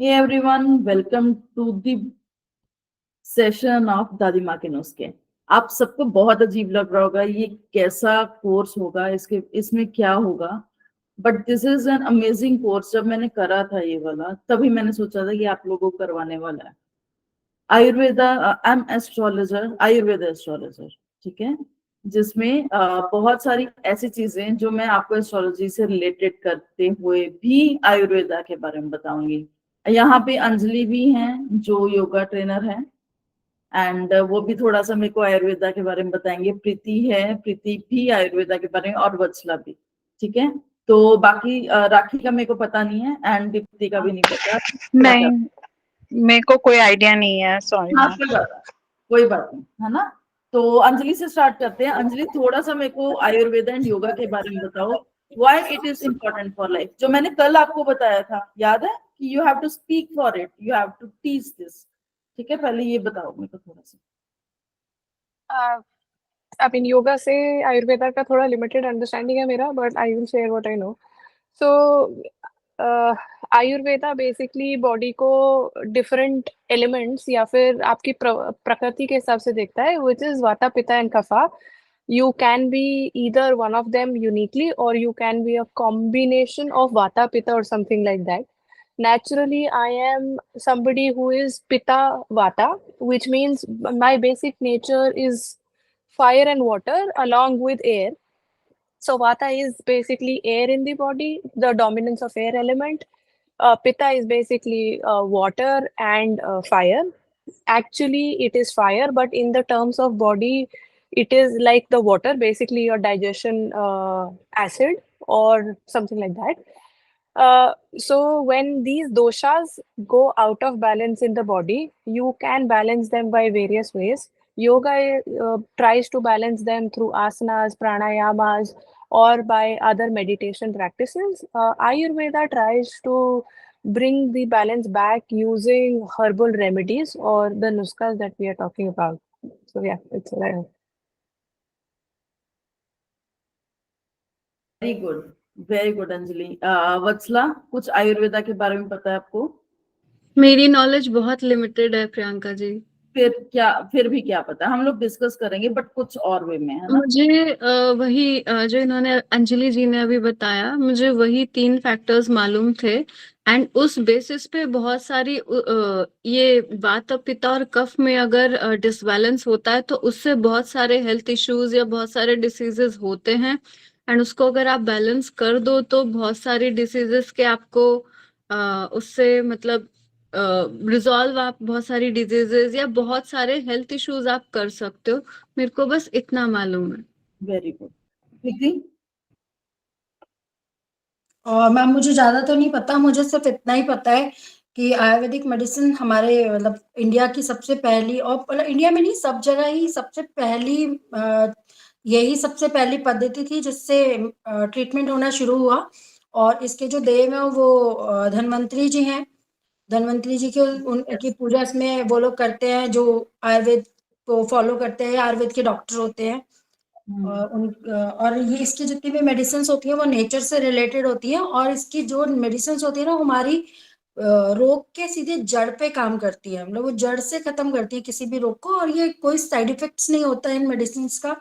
Hey everyone, welcome to the session of दादी माँ के नुस्खे। आप सबको बहुत अजीब लग रहा होगा, ये कैसा कोर्स होगा, इसके इसमें क्या होगा। But this is an amazing course. जब मैंने करा था ये वाला, तभी मैंने सोचा था कि आप लोगों को करवाने वाला है। Ayurveda, I am astrologer, Ayurveda astrologer, ठीक है, जिसमें बहुत सारी ऐसी चीजें जो मैं आपको एस्ट्रोलॉजी से रिलेटेड करते हुए भी आयुर्वेदा के बारे में बताऊंगी। यहाँ पे अंजलि भी हैं जो योगा ट्रेनर है, एंड वो भी थोड़ा सा मेरे को आयुर्वेदा के बारे में बताएंगे। प्रीति है, प्रीति भी आयुर्वेदा के बारे में, और वत्सला भी, ठीक है। तो बाकी राखी का मेरे को पता नहीं है, एंड दीप्ति का भी नहीं पता। नहीं, मेरे को कोई आइडिया नहीं है, सॉरी। हाँ, कोई बात नहीं, है ना। तो अंजलि से स्टार्ट करते हैं। अंजलि, थोड़ा सा मेरे को आयुर्वेदा एंड योगा के बारे में बताओ। Why it is important for life, जो मैंने कल आपको बताया था, याद है कि you have to speak for it, you have to teach this. ठीक है, पहले ये बताओ मेरे को थोड़ा सा। आई मीन योगा से आयुर्वेदा का थोड़ा लिमिटेड अंडरस्टैंडिंग है मेरा, but I will share what I know. So Ayurveda basically body को डिफरेंट एलिमेंट्स या फिर आपकी प्रकृति के हिसाब से देखता है, विच इज वाता पित्ता and कफा. You can be either one of them uniquely, or you can be a combination of vata pitta or something like that. Naturally, I am somebody who is pitta vata, which means my basic nature is fire and water along with air. So vata is basically air in the body, the dominance of air element. Pitta is basically water and fire. Actually, it is fire, but in the terms of body, it is like the water, basically your digestion acid or something like that. So when these doshas go out of balance in the body, you can balance them by various ways. Yoga tries to balance them through asanas, pranayamas, or by other meditation practices. Ayurveda tries to bring the balance back using herbal remedies or the nuskas that we are talking about. So yeah, it's very good, very good Anjali. Vatsala, कुछ आयुर्वेदा के बारे में पता है आपको? मेरी knowledge बहुत limited है प्रियंका जी। फिर भी क्या पता, हम लोग डिस्कस करेंगे, बट कुछ और वे में, है ना। मुझे वही जो इन्होंने अंजलि जी ने अभी बताया, मुझे वही 3 फैक्टर्स मालूम थे। एंड उस बेसिस पे बहुत सारी ये वात पित्त और कफ में अगर डिसबैलेंस होता है तो उससे बहुत सारे हेल्थ इश्यूज या बहुत सारे डिसीजेस होते हैं। एंड उसको अगर आप बैलेंस कर दो तो बहुत सारी डिसीजेस के आपको उससे मतलब रिजॉल्व, आप बहुत सारी डिजीजेस या बहुत सारे हेल्थ इश्यूज आप कर सकते हो। मेरे को बस इतना मालूम है। Very good. प्रीति? मैम, मुझे ज्यादा तो नहीं पता, मुझे सिर्फ इतना ही पता है कि आयुर्वेदिक मेडिसिन हमारे मतलब इंडिया की सबसे पहली, और मतलब इंडिया में नहीं, सब जगह ही सबसे पहली यही सबसे पहली पद्धति थी जिससे ट्रीटमेंट होना शुरू हुआ। और इसके जो देव हैं वो धन्वंतरी जी हैं। धन्वंतरी जी के उनकी पूजा इसमें वो लोग करते हैं जो आयुर्वेद को फॉलो करते हैं, आयुर्वेद के डॉक्टर होते हैं। और ये इसकी जितनी भी मेडिसिन होती है वो नेचर से रिलेटेड होती है, और इसकी जो मेडिसिन होती है ना, हमारी रोग के सीधे जड़ पे काम करती है, मतलब वो जड़ से खत्म करती है किसी भी रोग को। और ये कोई साइड इफेक्ट्स नहीं होता है इन मेडिसिन का।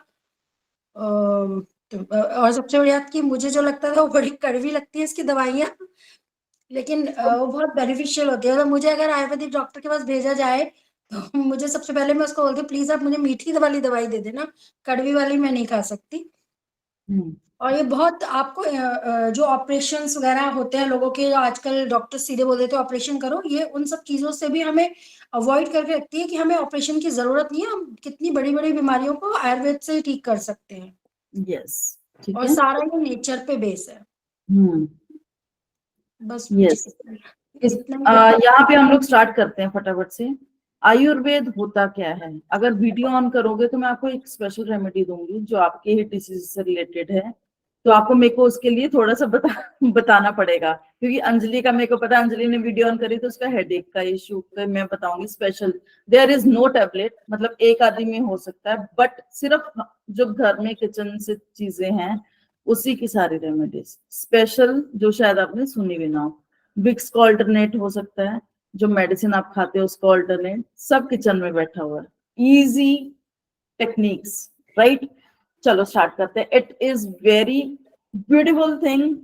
और सबसे बड़ी बात कि मुझे जो लगता था वो बड़ी कड़वी लगती है इसकी दवाइयाँ, लेकिन वो बहुत बेनिफिशियल होती है। मुझे अगर आयुर्वेदिक डॉक्टर के पास भेजा जाए तो मुझे सबसे पहले मैं उसको बोलती हूँ, प्लीज आप मुझे मीठी वाली दवाई दे देना, कड़वी वाली मैं नहीं खा सकती। और ये बहुत आपको जो ऑपरेशंस वगैरह होते हैं लोगों के, आजकल डॉक्टर सीधे बोल देते हैं ऑपरेशन करो, ये उन सब चीजों से भी हमें अवॉइड करके रखती है कि हमें ऑपरेशन की जरूरत नहीं है। हम कितनी बड़ी बड़ी बीमारियों को आयुर्वेद से ठीक कर सकते हैं। यस, ठीक और है। सारा ये नेचर पे बेस है। बस यस, यहाँ पे हम लोग स्टार्ट करते हैं फटाफट से। आयुर्वेद होता क्या है? अगर वीडियो ऑन करोगे तो मैं आपको एक स्पेशल रेमेडी दूंगी जो आपके ही डिसीज से रिलेटेड है, तो आपको मेरे को उसके लिए थोड़ा सा बताना पड़ेगा, क्योंकि अंजलि का मेरे को पता है, अंजलि ने वीडियो ऑन करी तो उसका हेडेक का इशू मैं बताऊंगी special. There is no tablet, मतलब एक आदमी में हो सकता है, बट सिर्फ जो घर में किचन से चीजें हैं उसी की सारी रेमेडीज स्पेशल, जो शायद आपने सुनी भी ना हो। विक्स का ऑल्टरनेट हो सकता है, जो मेडिसिन आप खाते हो उसका ऑल्टरनेट, सब किचन में बैठा हुआ है, इजी टेक्निक्स, राइट। चलो स्टार्ट करते हैं। It is very beautiful thing.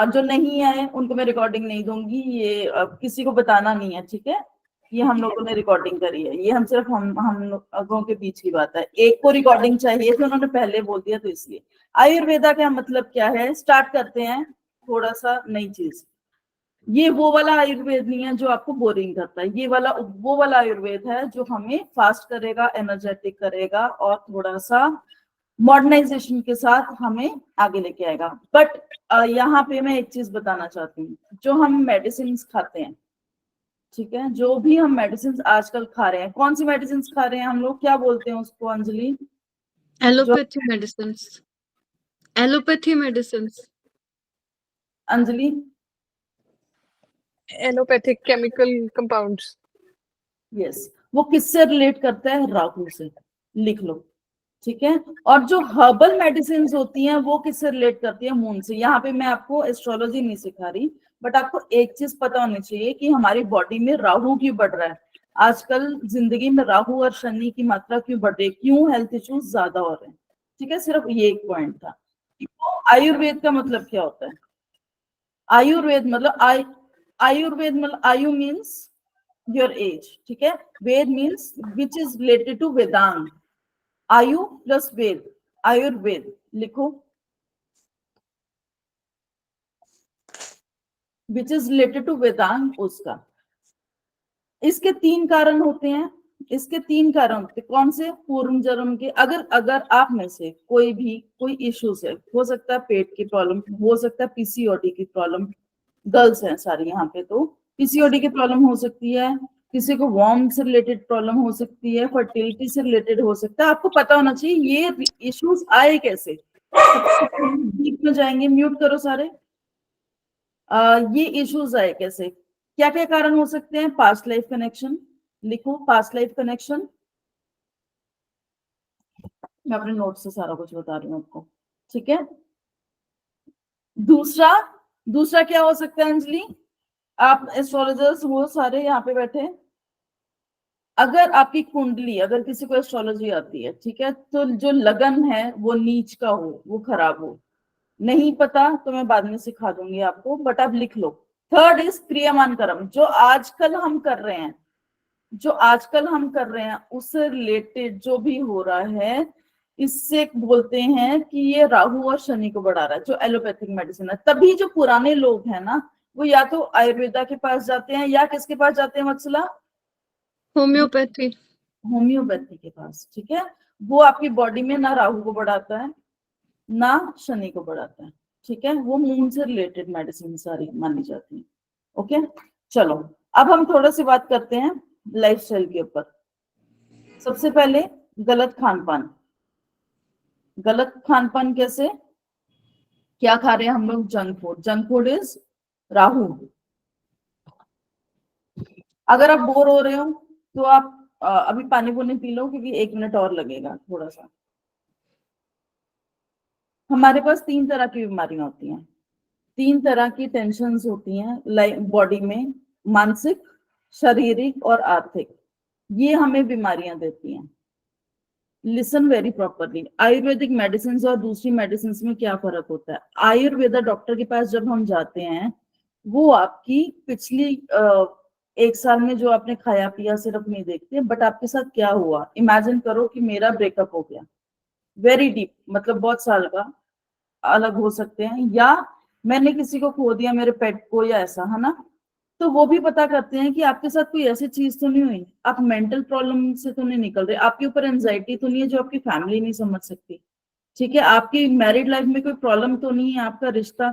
जो नहीं आए उनको मैं रिकॉर्डिंग नहीं दूंगी, ये किसी को बताना नहीं है, ठीक है। ये हम लोगों ने रिकॉर्डिंग करी है, ये हम सिर्फ हम लोगों के बीच की बात है। एक को रिकॉर्डिंग चाहिए थी, उन्होंने पहले बोल दिया, तो इसलिए आयुर्वेदा का मतलब क्या है, स्टार्ट करते हैं थोड़ा सा नई चीज। ये वो वाला आयुर्वेद नहीं है जो आपको बोरिंग करता है, ये वाला वो वाला आयुर्वेद है जो हमें फास्ट करेगा, एनर्जेटिक करेगा और थोड़ा सा मॉडर्नाइजेशन के साथ हमें आगे लेके आएगा। बट यहाँ पे मैं एक चीज बताना चाहती हूँ, जो हम मेडिसिन खाते हैं, ठीक है, जो भी हम मेडिसिन आजकल खा रहे हैं, कौन सी मेडिसिन खा रहे हैं हम लोग, क्या बोलते हैं उसको Anjali? Allopathy medicine, allopathy medicine. Anjali? Allopathic chemical compounds. Yes, वो किससे रिलेट करता है? राहु से, लिख लो, ठीक है। और जो हर्बल मेडिसिन होती हैं वो किससे रिलेट करती है? मून से। यहाँ पे मैं आपको एस्ट्रोलॉजी नहीं सिखा रही, बट आपको एक चीज पता होनी चाहिए कि हमारी बॉडी में राहु क्यों बढ़ रहा है आजकल, जिंदगी में राहु और शनि की मात्रा क्यों बढ़ रही है, क्यों हेल्थ इश्यूज ज्यादा हो रहे हैं, ठीक है। सिर्फ ये एक पॉइंट था। तो आयुर्वेद का मतलब क्या होता है? आयुर्वेद मतलब आयुर्वेद मतलब आयु मीन्स योर एज, ठीक है। Veda means which is related to Vedanta. Ayu plus Veda, Ayurveda लिखो, which is related to Vedanta उसका। इसके तीन कारण होते हैं, इसके तीन कारण होते हैं। कौन से? पूर्व जन्म के। अगर आप में से कोई भी कोई इश्यूज है, हो सकता है पेट की प्रॉब्लम, हो सकता है पीसीओडी की प्रॉब्लम, गर्ल्स हैं सारी यहाँ पे, तो पीसीओडी की प्रॉब्लम हो सकती है, किसी को वार्म से रिलेटेड प्रॉब्लम हो सकती है, फर्टिलिटी से रिलेटेड हो सकता है। आपको पता होना चाहिए ये इश्यूज आए कैसे। डीप में जाएंगे, म्यूट करो सारे। ये इश्यूज आए कैसे, क्या क्या कारण हो सकते हैं? पास्ट लाइफ कनेक्शन लिखो, पास्ट लाइफ कनेक्शन। मैं अपने नोट से सारा कुछ बता रही हूँ आपको, ठीक है। दूसरा दूसरा क्या हो सकता है अंजलि? आप एस्ट्रोलॉजर्स वो सारे यहाँ पे बैठे, अगर आपकी कुंडली, अगर किसी को एस्ट्रोलॉजी आती है, ठीक है, तो जो लगन है वो नीच का हो, वो खराब हो, नहीं पता तो मैं बाद में सिखा दूंगी आपको, बट आप लिख लो। थर्ड इज क्रियमान कर्म, जो आजकल हम कर रहे हैं, जो आजकल हम कर रहे हैं उससे रिलेटेड जो भी हो रहा है, इससे बोलते हैं कि ये राहु और शनि को बढ़ा रहा है, जो एलोपैथिक मेडिसिन है। तभी जो पुराने लोग हैं ना, वो या तो आयुर्वेदा के पास जाते हैं या किसके पास जाते हैं वत्सला? होम्योपैथी। होम्योपैथी के पास, ठीक है। वो आपकी बॉडी में ना राहु को बढ़ाता है ना शनि को बढ़ाता है, ठीक है। वो मून से रिलेटेड मेडिसिन सारी मानी जाती है, ओके। चलो अब हम थोड़ा सी बात करते हैं लाइफस्टाइल के ऊपर। सबसे पहले गलत खान पान। गलत खान पान कैसे? क्या खा रहे हैं हम लोग? Junk food. Junk food is Rahu. अगर आप बोर हो रहे हो तो आप अभी पानी पुनी पी लो, क्योंकि 1 मिनट और लगेगा थोड़ा सा। हमारे पास 3 तरह की बीमारियां होती हैं, 3 तरह की टेंशन्स होती हैं बॉडी में, मानसिक, शारीरिक और आर्थिक। ये हमें बीमारियां देती हैं। Listen very properly. Ayurvedic medicine और दूसरी मेडिसिन में क्या फर्क होता है? आयुर्वेदा डॉक्टर के पास जब हम जाते हैं, वो आपकी पिछली 1 साल में जो आपने खाया पिया सिर्फ नहीं देखते, बट आपके साथ क्या हुआ। इमेजिन करो कि मेरा ब्रेकअप हो गया, वेरी डीप, मतलब बहुत साल का, अलग हो सकते हैं, या मैंने किसी को खो दिया, मेरे पेट को, या ऐसा, है ना। तो वो भी पता करते हैं कि आपके साथ कोई ऐसी चीज तो नहीं हुई, आप मेंटल प्रॉब्लम से तो नहीं निकल रहे, आपके ऊपर एंजाइटी तो नहीं है जो आपकी फैमिली नहीं समझ सकती, ठीक है, आपकी मैरिड लाइफ में कोई प्रॉब्लम तो नहीं है, आपका रिश्ता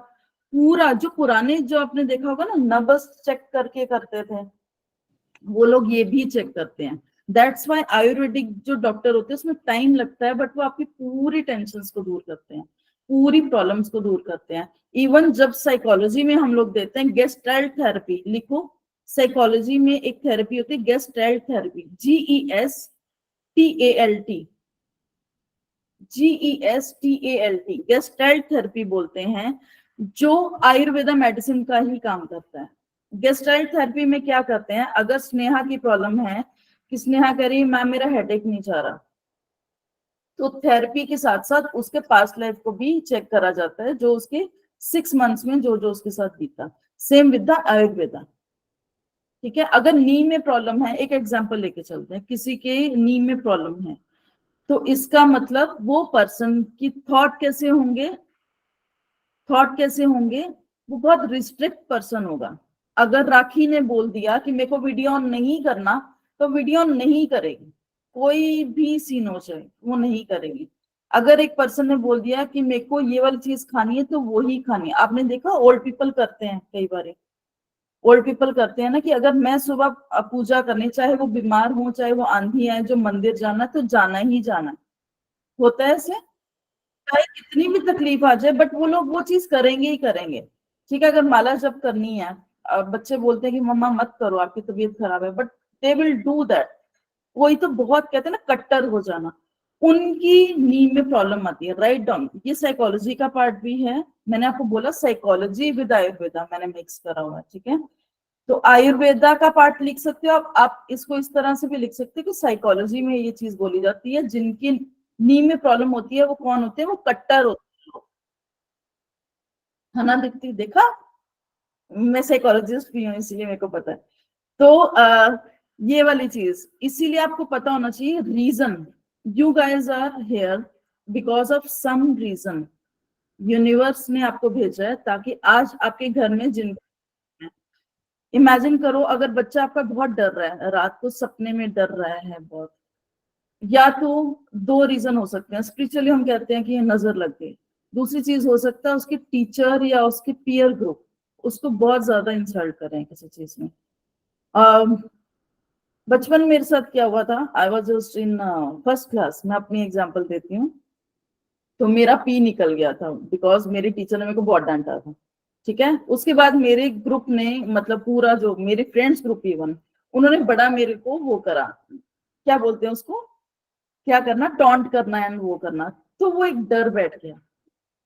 पूरा, जो पुराने जो आपने देखा होगा ना, नब्ज चेक करके करते थे, वो लोग ये भी चेक करते हैं। दैट्स वाई आयुर्वेदिक जो डॉक्टर होते हैं उसमें टाइम लगता है, बट वो आपकी पूरी टेंशन को दूर करते हैं, पूरी प्रॉब्लम्स को दूर करते हैं। इवन जब साइकोलॉजी में हम लोग देते हैं गेस्टाल्ट थेरेपी, लिखो, साइकोलॉजी में एक थेरेपी होती है gestalt therapy, GESTALT, gestalt therapy बोलते हैं, जो आयुर्वेदा मेडिसिन का ही काम करता है। गेस्टाइल थेरेपी में क्या करते हैं, अगर स्नेहा की प्रॉब्लम है कि स्नेहा कह रही मैम मेरा हेडेक नहीं जा रहा, तो थेरेपी के साथ साथ उसके पास्ट लाइफ को भी चेक करा जाता है, जो उसके 6 मंथ्स में जो जो उसके साथ बीता। सेम विद द आयुर्वेदा, ठीक है। अगर नी में प्रॉब्लम है, एक एग्जांपल लेके चलते हैं, किसी के नी में प्रॉब्लम है, तो इसका मतलब वो पर्सन की थॉट कैसे होंगे, वो बहुत रिस्ट्रिक्ट पर्सन होगा। अगर राखी ने बोल दिया कि मेरे को वीडियो ऑन नहीं करना, तो वीडियो ऑन नहीं करेगी, कोई भी सीन हो जाए वो नहीं करेगी। अगर एक पर्सन ने बोल दिया कि मेरे को ये वाली चीज खानी है, तो वो ही खानी है। आपने देखा ओल्ड पीपल करते हैं, कई बार ओल्ड पीपल करते हैं ना कि अगर मैं सुबह पूजा करनी, चाहे वो बीमार हो चाहे वो आंधी आए, जो मंदिर जाना तो जाना ही जाना है। होता है ऐसे, चाहे कितनी भी तकलीफ आ जाए, बट वो लोग वो चीज करेंगे ही करेंगे, ठीक है। अगर माला जप करनी है, बच्चे बोलते हैं कि मम्मा मत करो आपकी तबीयत खराब है, but they will do that. कोई तो बहुत कहते हैं ना कट्टर हो जाना, उनकी नी में प्रॉब्लम आती है। राइट डाउन, ये साइकोलॉजी का पार्ट भी है। मैंने आपको बोला साइकोलॉजी विद आयुर्वेदा मैंने मिक्स करा हुआ है, ठीक है। तो आयुर्वेदा का पार्ट लिख सकते हो आप इसको इस तरह से भी लिख सकते हो कि साइकोलॉजी में ये चीज बोली जाती है, जिनकी नी में प्रॉब्लम होती है वो कौन होते हैं, वो कट्टर होते हैं, है ना। दिखती देखा, मैं साइकोलॉजिस्ट भी हूँ इसलिए मेरे को पता है। तो ये वाली चीज इसीलिए आपको पता होना चाहिए reason. You guys are here because of some reason, universe ने आपको भेजा है ताकि आज आपके घर में जिन, इमेजिन करो अगर बच्चा आपका बहुत डर रहा है, रात को सपने में डर रहा है बहुत, या तो 2 रीजन हो सकते हैं। स्पिरिचुअली हम कहते हैं कि नजर लग गई, दूसरी चीज हो सकता है उसके टीचर या उसके पीयर ग्रुप उसको बहुत ज्यादा इंसल्ट कर रहे हैं किसी चीज में। बचपन में मेरे साथ क्या हुआ था, I was just in first class, मैं अपनी एग्जाम्पल देती हूँ। तो मेरा पी निकल गया था बिकॉज मेरे टीचर ने मेरे को बहुत डांटा था, ठीक है। उसके बाद मेरे ग्रुप ने, मतलब पूरा जो मेरे फ्रेंड्स ग्रुप इवन, उन्होंने बड़ा मेरे को वो करा, क्या बोलते हैं उसको, क्या करना, टॉन्ट करना एंड वो करना। तो वो एक डर बैठ गया,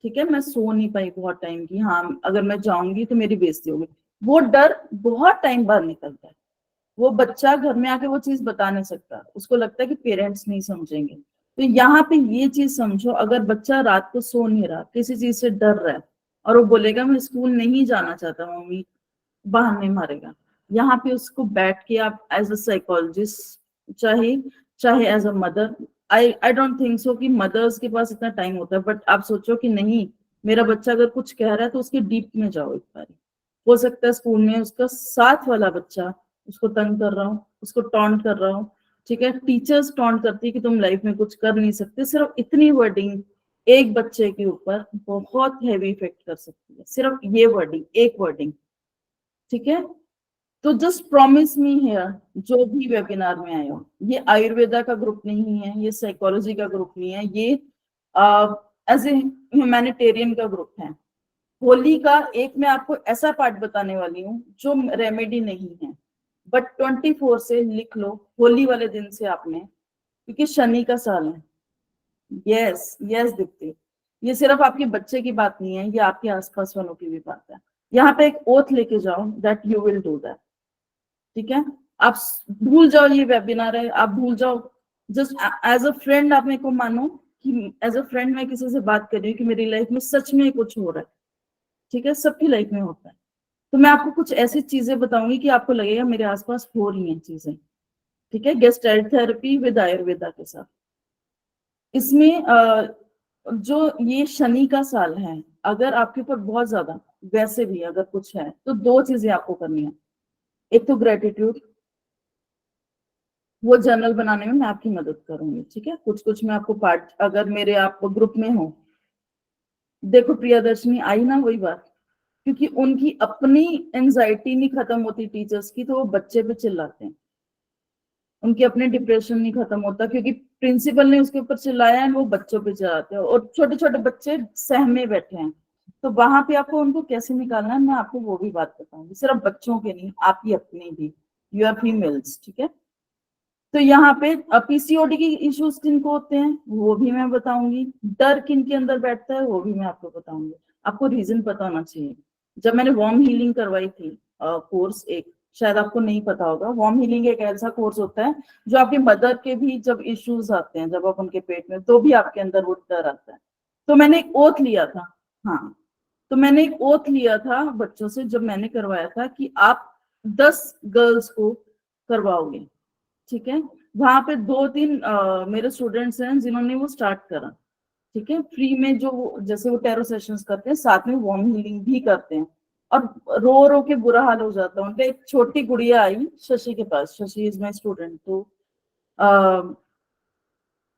ठीक है। मैं सो नहीं पाई बहुत टाइम की, हाँ अगर मैं जाऊंगी तो मेरी बेइज्जती होगी। वो डर बहुत टाइम बाद निकलता है। वो बच्चा घर में आके वो चीज बता नहीं सकता, उसको लगता है कि पेरेंट्स नहीं समझेंगे। तो यहाँ पे ये चीज समझो, अगर बच्चा रात को सो नहीं रहा, किसी चीज से डर रहा है, और वो बोलेगा मैं स्कूल नहीं जाना चाहता मम्मी, बहाने मारेगा, यहाँ पे उसको बैठ के आप एज अ साइकोलॉजिस्ट, चाहे चाहे as a mother, I don't think so कि मदर्स के पास इतना टाइम होता है, बट आप सोचो कि नहीं, मेरा बच्चा अगर कुछ कह रहा है तो उसके डीप में जाओ एक बार। हो सकता है स्कूल में उसका साथ वाला बच्चा उसको तंग कर रहा हो, उसको टॉन्ट कर रहा हो, ठीक है। टीचर्स टॉन्ट करती है कि तुम लाइफ में कुछ कर नहीं सकते। सिर्फ इतनी वर्डिंग एक बच्चे के ऊपर बहुत हैवी इफेक्ट कर सकती है, सिर्फ ये वर्डिंग, एक वर्डिंग, ठीक है। तो जस्ट प्रॉमिस मी हियर, जो भी वेबिनार में आए हो, ये आयुर्वेदा का ग्रुप नहीं है, ये साइकोलॉजी का ग्रुप नहीं है, ये एज ए ह्यूमैनिटेरियन का ग्रुप है। होली का एक मैं आपको ऐसा पार्ट बताने वाली हूँ जो रेमेडी नहीं है, बट 24 से लिख लो होली वाले दिन से आपने, क्योंकि शनि का साल है। यस यस दीप्ति, ये सिर्फ आपके बच्चे की बात नहीं है, ये आपके आसपास वालों की भी बात है। यहाँ पे एक ओथ लेके जाओ that you will do that, ठीक है। आप भूल जाओ ये वेबिनार है, आप भूल जाओ, जस्ट एज अ फ्रेंड आप मेरे को मानो कि एज अ फ्रेंड मैं किसी से बात कर रही हूँ कि मेरी लाइफ में सच में कुछ हो रहा है, ठीक है। सबकी लाइफ में होता है। तो मैं आपको कुछ ऐसी चीजें बताऊंगी कि आपको लगेगा मेरे आसपास हो रही हैं चीजें, ठीक है। गेस्टाइल थेरेपी विद आयुर्वेदा के साथ, इसमें जो ये शनि का साल है, अगर आपके ऊपर बहुत ज्यादा वैसे भी अगर कुछ है तो 2 चीजें आपको करनी है। एक तो ग्रेटिट्यूड, वो जर्नल बनाने में मैं आपकी मदद करूंगी, ठीक है। कुछ कुछ मैं आपको पार्ट, अगर मेरे आप ग्रुप में हो, देखो प्रियदर्शनी आई ना, वही बात, क्योंकि उनकी अपनी एंजाइटी नहीं खत्म होती टीचर्स की, तो वो बच्चे पे चिल्लाते हैं। उनकी अपने डिप्रेशन नहीं खत्म होता क्योंकि प्रिंसिपल ने उसके ऊपर चिल्लाया है, वो बच्चों पे चिल्लाते हैं, और छोटे छोटे बच्चे सहमे बैठे हैं। तो वहां पे आपको उनको कैसे निकालना है, मैं आपको वो भी बात बताऊंगी, सिर्फ बच्चों के नहीं, आपकी अपनी भी, यू आर फीमेल्स, ठीक है। तो यहाँ पे पीसीओडी की इश्यूज किनको होते हैं वो भी मैं बताऊंगी, डर किन के अंदर बैठता है वो भी मैं आपको बताऊंगी। आपको रीजन पता होना चाहिए। जब मैंने वार्म हीलिंग करवाई थी कोर्स एक, शायद आपको नहीं पता होगा। वार्म हीलिंग एक ऐसा कोर्स होता है जो आपकी मदर के भी जब इश्यूज आते हैं, जब आप उनके पेट में, तो भी आपके अंदर वो डर आता है। तो मैंने एक ओथ लिया था, हाँ, तो मैंने एक ओथ लिया था बच्चों से जब मैंने करवाया था कि आप 10 गर्ल्स को करवाओगे, ठीक है। वहां पे 2-3 मेरे स्टूडेंट्स हैं जिन्होंने वो स्टार्ट करा, ठीक है, फ्री में, जो जैसे वो टैरो सेशंस करते हैं, साथ में वार्म हीलिंग भी करते हैं, और रो रो के बुरा हाल हो जाता है उनका। एक छोटी गुड़िया आई शशि के पास, शशि इज माय स्टूडेंट, तो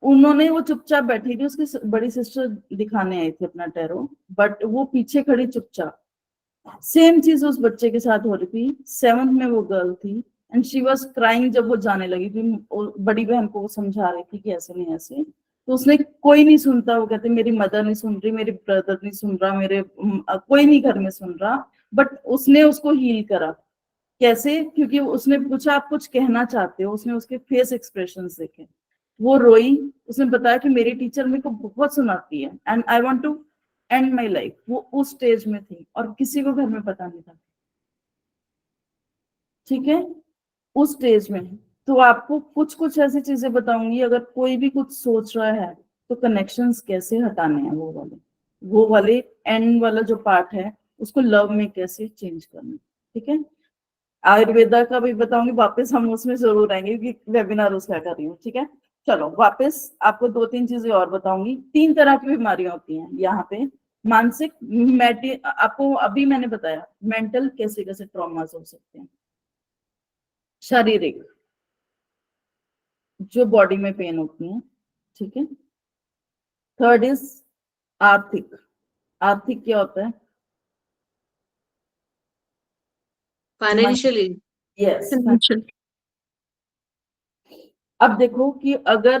उन्होंने, वो चुपचाप बैठी थी, उसकी बड़ी सिस्टर दिखाने आई थी अपना टैरो, बट वो पीछे खड़ी चुपचाप। सेम चीज उस बच्चे के साथ हो रही थी, 7th में वो गर्ल थी, एंड शी वाज क्राइंग जब वो जाने लगी थी। बड़ी बहन को वो समझा रही थी कि ऐसे नहीं ऐसे, तो उसने, कोई नहीं सुनता, वो कहते मेरी मदर नहीं सुन रही, मेरी ब्रदर नहीं सुन रहा, मेरे कोई नहीं घर में सुन रहा, बट उसने उसको हील करा। कैसे? क्योंकि उसने पूछा आप कुछ कहना चाहते हो, उसने उसके फेस एक्सप्रेशंस देखे, वो रोई, उसने बताया कि मेरी टीचर मेरे को बहुत सुनाती है and I want to end my life. वो उस स्टेज में थी और किसी को घर में पता नहीं था, ठीक है, उस स्टेज में। तो आपको कुछ कुछ ऐसी चीजें बताऊंगी, अगर कोई भी कुछ सोच रहा है तो कनेक्शंस कैसे हटाने हैं, वो वाले एंड वाला जो पार्ट है उसको लव में कैसे चेंज करना, ठीक है। आयुर्वेदा का भी बताऊंगी, वापस हम उसमें जरूर आएंगे क्योंकि वेबिनार उसका कर रही हूँ, ठीक है। चलो वापस आपको 2-3 चीजें और बताऊंगी। 3 तरह की बीमारियां होती हैं यहाँ पे, मानसिक, आपको अभी मैंने बताया मेंटल कैसे कैसे ट्रॉमास हो सकते हैं, शारीरिक जो बॉडी में पेन होती है, ठीक है। थर्ड इज आर्थिक। आर्थिक क्या होता है? फाइनेंशियली। यस। Financial. अब देखो कि अगर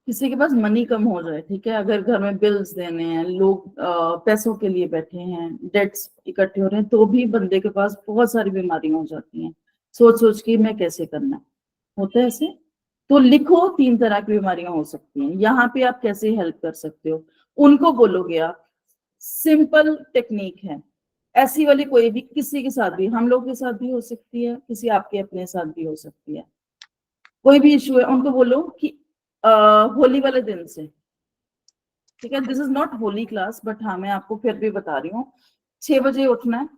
किसी के पास मनी कम हो जाए, ठीक है, अगर घर में बिल्स देने हैं, लोग पैसों के लिए बैठे हैं, डेट्स इकट्ठे हो रहे हैं, तो भी बंदे के पास बहुत सारी बीमारियां हो जाती हैं, सोच सोच के मैं कैसे करना है, होता है ऐसे। तो लिखो 3 तरह की बीमारियां हो सकती हैं, यहाँ पे आप कैसे हेल्प कर सकते हो, उनको बोलोगे आप। सिंपल टेक्निक है, ऐसी वाली कोई भी, किसी के साथ भी, हम लोग के साथ भी हो सकती है, किसी आपके अपने साथ भी हो सकती है, कोई भी इशू है, उनको बोलो कि होली वाले दिन से, ठीक है, this is not Holi class, but हाँ मैं आपको फिर भी बता रही हूँ, 6 बजे उठना है,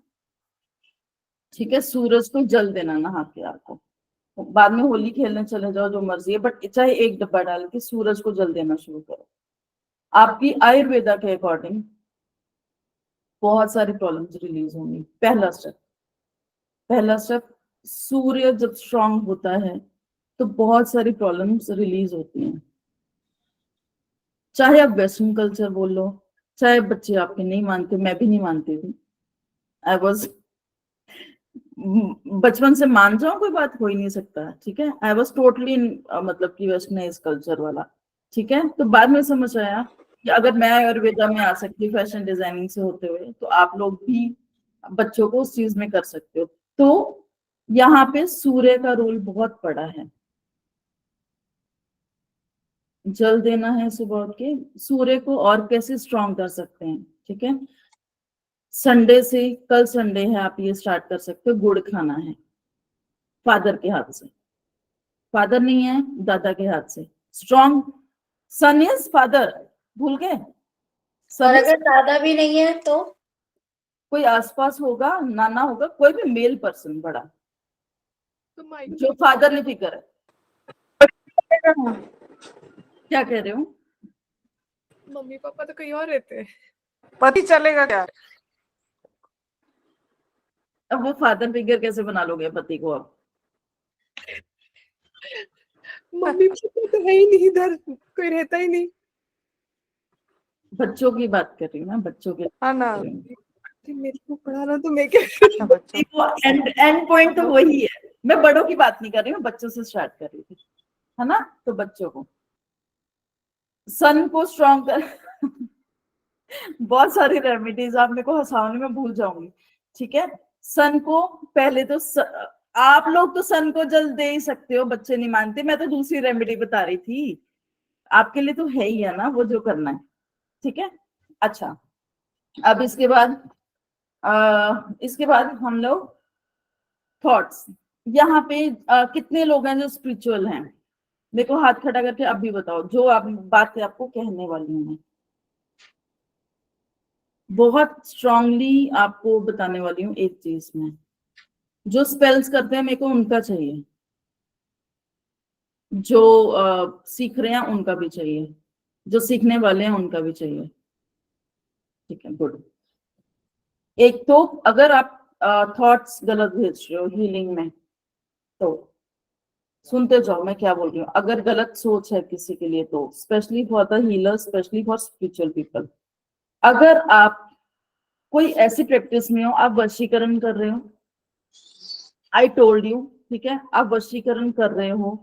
ठीक है, सूरज को जल देना नहा के, आपको बाद में होली खेलने चले जाओ जो मर्जी है, बट चाहे एक डब्बा डाल के सूरज को जल देना शुरू करो। आपकी आयुर्वेदा के अकॉर्डिंग बहुत सारी प्रॉब्लम्स रिलीज होंगी। पहला स्टेप, सूर्य जब स्ट्रांग होता है तो बहुत सारी प्रॉब्लम्स रिलीज होती हैं, चाहे आप वेस्टर्न कल्चर बोल लो, चाहे बच्चे आपके नहीं मानते, मैं भी नहीं मानती थी, आई वॉज, बचपन से मान जाओ कोई बात हो ही नहीं सकता, ठीक है, आई वॉज टोटली मतलब कि वेस्टर्नाइज कल्चर वाला, ठीक है। तो बाद में समझ आया कि अगर मैं आयुर्वेदा में आ सकती हूँ फैशन डिजाइनिंग से होते हुए, तो आप लोग भी बच्चों को उस चीज में कर सकते हो। तो यहाँ पे सूर्य का रोल बहुत बड़ा है, जल देना है सुबह उठ के सूर्य को, और कैसे स्ट्रॉन्ग कर सकते हैं, ठीक है। संडे से, कल संडे है, आप ये स्टार्ट कर सकते हो, गुड़ खाना है फादर के हाथ से, फादर नहीं है दादा के हाथ से, स्ट्रॉन्ग, सन इज फादर, भूल गए, और सन अगर दादा भी नहीं है तो कोई आसपास होगा, नाना होगा, कोई भी मेल पर्सन बड़ा, जो फादर ने फिक्र है। क्या कह रहे हो? मम्मी पापा तो कहीं और रहते हैं। पति चलेगा क्या? अब वो फादर फिगर कैसे बना लोगे पति को? अब मम्मी पापा तो है ही नहीं, इधर कोई रहता ही नहीं। बच्चों की बात कर रही हूँ ना, बच्चों के हाँ ना। मेरे को पढ़ाना तो मैं क्या अच्छा बच्चों। देखो, एंड पॉइंट तो वही है, मैं बड़ों की बात नहीं कर रही हूँ, बच्चों से स्टार्ट कर रही थी, है ना। तो बच्चों को, सन को स्ट्रॉन्ग कर बहुत सारी रेमेडीज, आप मेरे को हंसाने में भूल जाऊंगी, ठीक है। सन को पहले तो आप लोग तो सन को जल दे ही सकते हो, बच्चे नहीं मानते, मैं तो दूसरी रेमेडी बता रही थी, आपके लिए तो है ही है ना वो जो करना है, ठीक है। अच्छा, अब इसके बाद इसके बाद हम लोग थॉट्स, यहाँ पे कितने लोग हैं जो स्पिरिचुअल हैं? मेरे को हाथ खड़ा करके अभी बताओ जो आप बातें आपको कहने वाली हूँ मैं, बहुत स्ट्रांगली आपको बताने वाली हूँ एक चीज में। जो स्पेल्स करते हैं मेरे को उनका चाहिए, जो सीख रहे हैं उनका भी चाहिए, जो सीखने वाले हैं उनका भी चाहिए। ठीक है, गुड। एक तो अगर आप थॉट्स गलत भेज रहे हो हीलिंग में तो सुनते जाओ मैं क्या बोल रही हूँ। अगर गलत सोच है किसी के लिए तो specially for the healer, specially for spiritual people, अगर आप कोई ऐसी प्रैक्टिस में हो, आप वशीकरण कर रहे हो, आई टोल्ड यू, ठीक है, आप वशीकरण कर रहे हो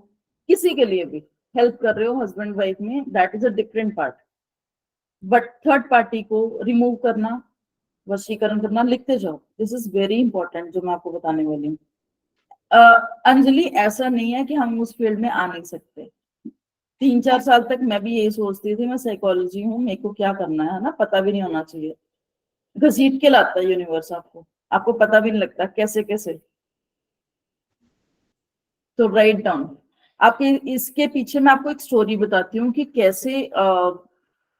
किसी के लिए भी, हेल्प कर रहे हो हस्बैंड वाइफ में, that is a different part. But third party को रिमूव करना, वशीकरण करना, लिखते जाओ, दिस इज वेरी इंपॉर्टेंट जो मैं आपको बताने वाली हूँ। अंजलि ऐसा नहीं है कि हम उस फील्ड में आ नहीं सकते। 3-4 साल तक मैं भी यही सोचती थी मैं साइकोलॉजी हूँ, मेरे को क्या करना है ना, पता भी नहीं होना चाहिए। घसीट के लाता है यूनिवर्स आपको, आपको पता भी नहीं लगता कैसे कैसे। तो राइट डाउन, आपके इसके पीछे मैं आपको एक स्टोरी बताती हूँ कि कैसे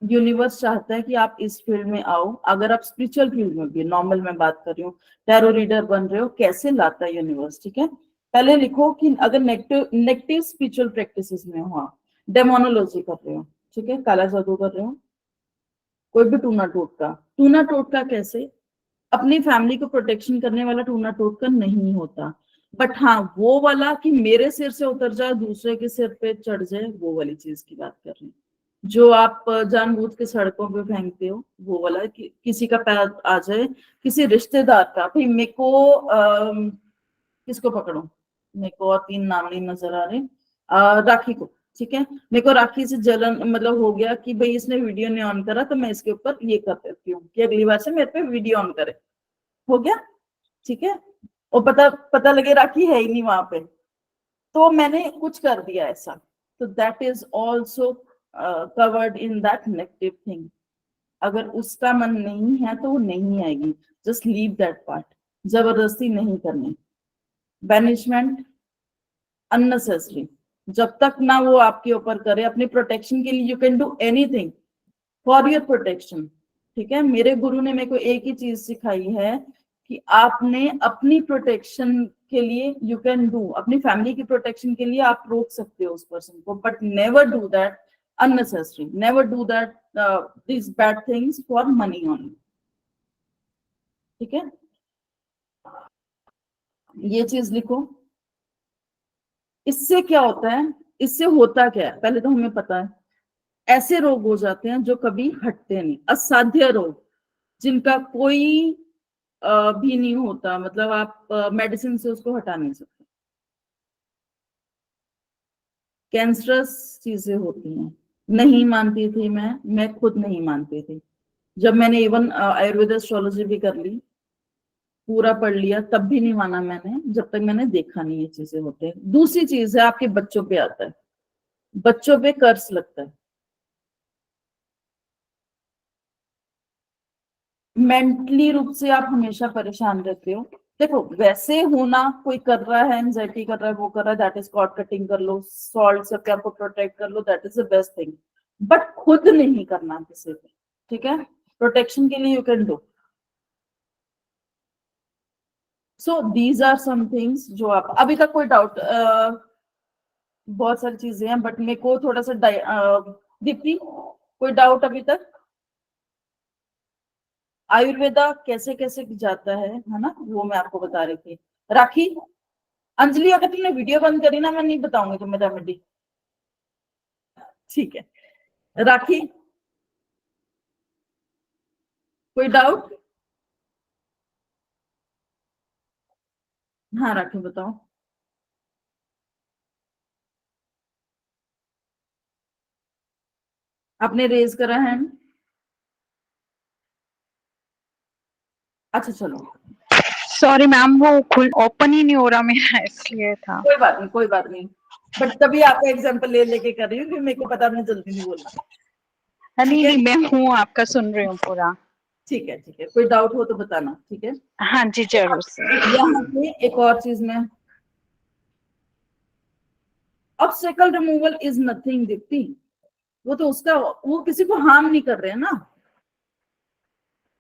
यूनिवर्स चाहता है कि आप इस फील्ड में आओ। अगर आप स्पिरिचुअल फील्ड में भी, नॉर्मल में बात कर रही हूँ, टैरो रीडर बन रहे हो, कैसे लाता है यूनिवर्स। ठीक है, पहले लिखो कि अगर नेगेटिव स्पिरिचुअल प्रैक्टिसेस में हो, आप डेमोनोलॉजी कर रहे हो, ठीक है, काला जादू कर रहे हो, कोई भी टूना टोटका कैसे, अपनी फैमिली को प्रोटेक्शन करने वाला टूना टोटका नहीं होता। बट हाँ, वो वाला कि मेरे सिर से उतर जाए दूसरे के सिर पे चढ़ जाए, वो वाली चीज की बात कर रही हूँ। जो आप जानबूझ के सड़कों पे फेंकते हो, वो वाला कि किसी का पैर आ जाए, किसी रिश्तेदार का, भाई मेरे को किसको पकड़ो, मेरे को और 3 नाम नहीं नजर आ रहे, राखी को, ठीक है, मेरे को राखी से जलन मतलब हो गया कि भाई इसने वीडियो नहीं ऑन करा तो मैं इसके ऊपर ये कर देती हूँ कि अगली बार से मेरे पे वीडियो ऑन करे, हो गया, ठीक है, और पता लगे राखी है ही नहीं वहां पे, तो मैंने कुछ कर दिया ऐसा, तो that is also covered in that negative thing. अगर उसका मन नहीं है तो वो नहीं आएगी, जस्ट लीव दैट पार्ट, जबरदस्ती नहीं करनी। बैनिशमेंट अननेसेसरी, जब तक ना वो आपके ऊपर करे, अपनी प्रोटेक्शन के लिए you can do anything for your protection, ठीक है। मेरे गुरु ने मेरे को एक ही चीज सिखाई है कि आपने अपनी प्रोटेक्शन के लिए यू कैन डू, अपनी फैमिली की प्रोटेक्शन के लिए आप रोक सकते हो उस पर्सन को, but never do that unnecessary, never do that these bad things for money only, ठीक है, ये चीज लिखो। इससे क्या होता है, इससे होता क्या है पहले तो हमें पता है। ऐसे रोग हो जाते हैं जो कभी हटते नहीं, असाध्य रोग जिनका कोई भी नहीं होता, मतलब आप मेडिसिन से उसको हटा नहीं सकते। कैंसरस चीजें होती हैं, नहीं मानती थी मैं खुद नहीं मानती थी। जब मैंने इवन आयुर्वेद एस्ट्रोलॉजी भी कर ली, पूरा पढ़ लिया, तब भी नहीं माना मैंने, जब तक मैंने देखा नहीं ये चीजें होते हैं। दूसरी चीज है, आपके बच्चों पे आता है, बच्चों पे कर्ज लगता है, मेंटली रूप से आप हमेशा परेशान रहते हो। देखो वैसे होना, कोई कर रहा है एंजाइटी कर रहा है, वो कर रहा है, दैट इज कॉर्ड कटिंग कर लो, सॉल्ट से आपको प्रोटेक्ट कर लो, that is the best thing, but खुद नहीं करना किसी पे, ठीक है। प्रोटेक्शन के लिए you can do, so these are some things जो आप, अभी तक कोई डाउट? बहुत सारी चीजें हैं बट मेरे को थोड़ा सा दीप्ति कोई डाउट अभी तक? आयुर्वेदा कैसे कैसे जाता है ना, वो मैं आपको बता रही थी। राखी, अंजलि अगर तुमने वीडियो बंद करी ना, मैं नहीं बताऊंगी तुम्हें रेमेडी, ठीक है। राखी, कोई डाउट? हाँ राखी बताओ। आपने रेज करा है? अच्छा चलो, सॉरी मैम, वो खुल ओपन ही नहीं हो रहा मेरा, इसलिए था। कोई बात नहीं कोई बात नहीं, बट तभी आपका एग्जांपल लेके कर रही हूँ, मेरे को पता नहीं, जल्दी नहीं बोलना, नहीं ठीक है? नहीं, मैं हूँ, आपका सुन रही हूँ पूरा। ठीक है, ठीक है, कोई डाउट हो तो बताना, ठीक है। हाँ जी जरूर सर। यहाँ पे एक और चीज में, obstacle removal is nothing Deepti, वो तो उसका, वो किसी को हार्म नहीं कर रहे हैं ना,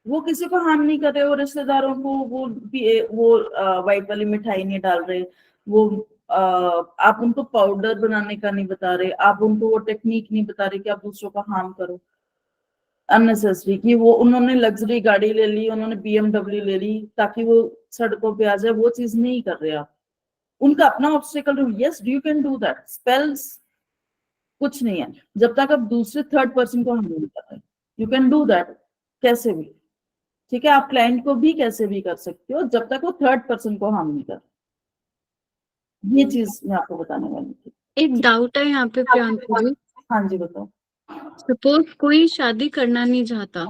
वो किसी को हार्म नहीं कर रहे, वो रिश्तेदारों को वो वाइट वाली मिठाई नहीं डाल रहे, वो आप उनको पाउडर बनाने का नहीं बता रहे, आप उनको वो टेक्निक नहीं बता रहे कि आप दूसरों का हार्म करो अननेसेसरी, कि वो उन्होंने लग्जरी गाड़ी ले ली, उन्होंने BMW ले ली ताकि वो सड़कों पे आ जाए, वो चीज नहीं कर रहे आप। उनका अपना obstacle rule, yes you can do that, spells कुछ नहीं है जब तक आप दूसरे थर्ड पर्सन को हैंडल कर रहे हैं, यू कैन डू दैट कैसे भी, ठीक है। आप क्लाइंट को भी कैसे भी कर सकते हो जब तक वो थर्ड पर्सन को हार्म नहीं कर, ये चीज मैं आपको बताने वाली थी। एक डाउट है यहाँ पे प्रियंका जी, हाँ जी बताओ। सपोज कोई शादी करना नहीं चाहता,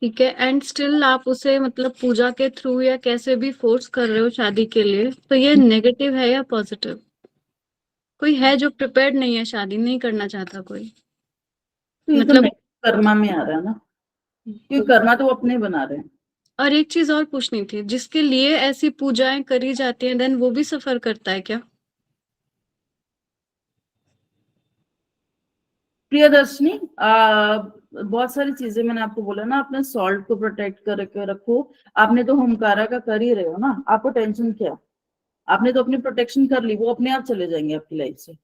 ठीक है, एंड स्टिल आप उसे मतलब पूजा के थ्रू या कैसे भी फोर्स कर रहे हो शादी के लिए, तो ये नेगेटिव है या पॉजिटिव? कोई है जो प्रिपेयर्ड नहीं है, शादी नहीं करना चाहता कोई, तो ये तो मतलब कर्मा में आ रहा है ना, क्योंकि कर्मा तो वो अपने बना रहे हैं। और एक चीज और पूछनी थी, जिसके लिए ऐसी पूजाएं करी जाती हैं देन वो भी सफर करता है क्या? प्रियदर्शनी, बहुत सारी चीजें मैंने आपको बोला ना, अपने सॉल्ट को प्रोटेक्ट करके रखो, आपने तो होमकारा का कर ही रहे हो ना, आपको टेंशन क्या, आपने तो अपनी प्रोटेक्शन कर ली, वो अपने आप चले जाएंगे आपकी लाइफ से,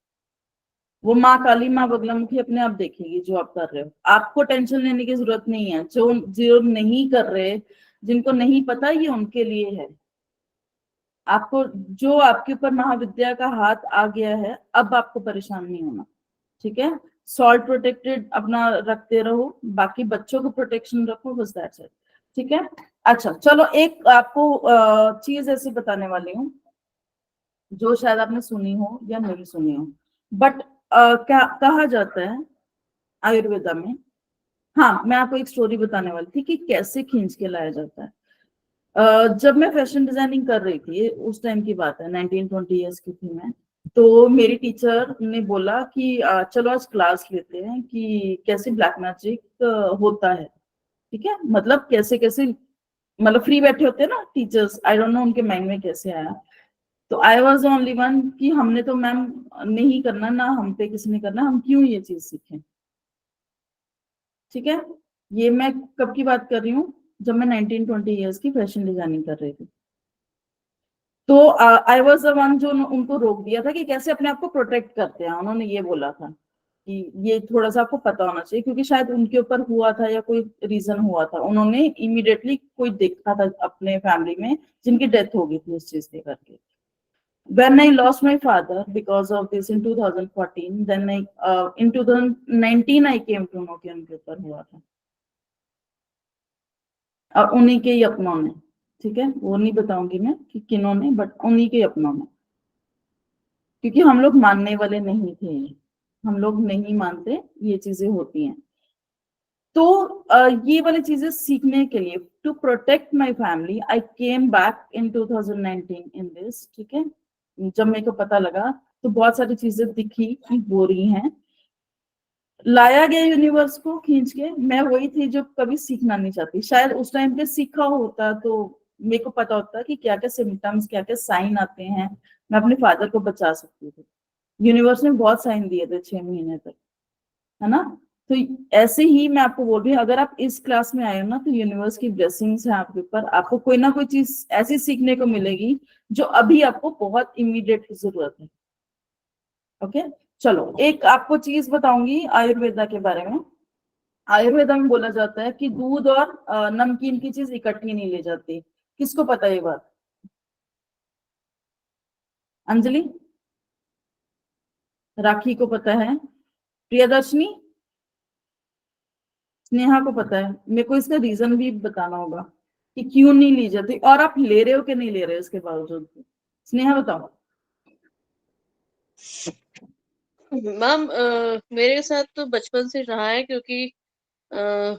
वो माँ काली माँ बगलामुखी अपने आप देखेगी जो आप कर रहे हो, आपको टेंशन लेने की जरूरत नहीं है। जो जो नहीं कर रहे, जिनको नहीं पता, ये उनके लिए है। आपको जो आपके ऊपर महाविद्या का हाथ आ गया है, अब आपको परेशान नहीं होना, ठीक है। सॉल्ट प्रोटेक्टेड अपना रखते रहो, बाकी बच्चों को प्रोटेक्शन रखो, बस दैट्स इट, ठीक है। अच्छा चलो, एक आपको चीज ऐसी बताने वाली हूँ जो शायद आपने सुनी हो या नहीं सुनी हो, बट क्या कहा जाता है आयुर्वेदा में, हाँ मैं आपको एक स्टोरी बताने वाली थी कि कैसे खींच के लाया जाता है। जब मैं फैशन डिजाइनिंग कर रही थी, उस टाइम की बात है, 19-20 ईयर्स की थी मैं, तो मेरी टीचर ने बोला कि चलो आज क्लास लेते हैं कि कैसे ब्लैक मैजिक होता है, ठीक है, मतलब कैसे कैसे, मतलब फ्री बैठे होते हैं ना टीचर्स, आई डोंट नो उनके माइंड में कैसे आया। तो आई वॉज ओनली वन कि हमने तो मैम नहीं करना ना, हम पे किसी ने करना, हम क्यों ये चीज सीखें, ठीक है। ये मैं कब की बात कर रही हूँ, जब मैं 19-20 ईयर्स की फैशन डिजाइनिंग कर रही थी। तो आई वॉज द वन जो उनको रोक दिया था कि कैसे अपने आप को प्रोटेक्ट करते हैं, उन्होंने ये बोला था कि ये थोड़ा सा आपको पता होना चाहिए, क्योंकि शायद उनके ऊपर हुआ था या कोई रीजन हुआ था, उन्होंने इमीडिएटली कोई देखा था अपने फैमिली में जिनकी डेथ हो गई थी इस चीज के करके। When I lost my father because of this in 2014, then in 2019 I came to know कि उनके ऊपर हुआ था, और उन्हीं के ही अपनों ने, ठीक है, वो नहीं बताऊंगी मैं कि किन्हों ने, बट उन्हीं के अपनों ने, क्योंकि हम लोग मानने वाले नहीं थे, हम लोग नहीं मानते ये चीजें होती हैं। तो ये वाली चीजें सीखने के लिए, to protect my family, I came back in 2019 in this, ठीक है। जब मेरे को पता लगा तो बहुत सारी चीजें दिखी कि हो रही हैं, लाया गया यूनिवर्स को खींच के, मैं वही थी जो कभी सीखना नहीं चाहती, शायद उस टाइम पे सीखा होता तो मेरे को पता होता कि क्या क्या सिम्टम्स, क्या क्या साइन आते हैं, मैं अपने फादर को बचा सकती थी। यूनिवर्स ने बहुत साइन दिए थे 6 महीने तक, है ना। तो ऐसे ही मैं आपको बोल रही हूँ, अगर आप इस क्लास में आए हो ना, तो यूनिवर्स की ब्लेसिंग्स है आपके ऊपर, आपको कोई ना कोई चीज ऐसी सीखने को मिलेगी जो अभी आपको बहुत इमीडिएट जरूरत है, ओके। चलो एक आपको चीज बताऊंगी आयुर्वेदा के बारे में। आयुर्वेदा में बोला जाता है कि दूध और नमकीन की चीज इकट्ठी नहीं ली जाती, किसको पता है ये बात? अंजलि, राखी को पता है, प्रियदर्शनी, स्नेहा को पता है, मेरे को इसका रीजन भी बताना होगा कि क्यों नहीं ली जाती, और आप ले रहे हो कि नहीं ले रहे हो इसके बावजूद। स्नेहा बताओ। मैम मेरे साथ तो बचपन से रहा है, क्योंकि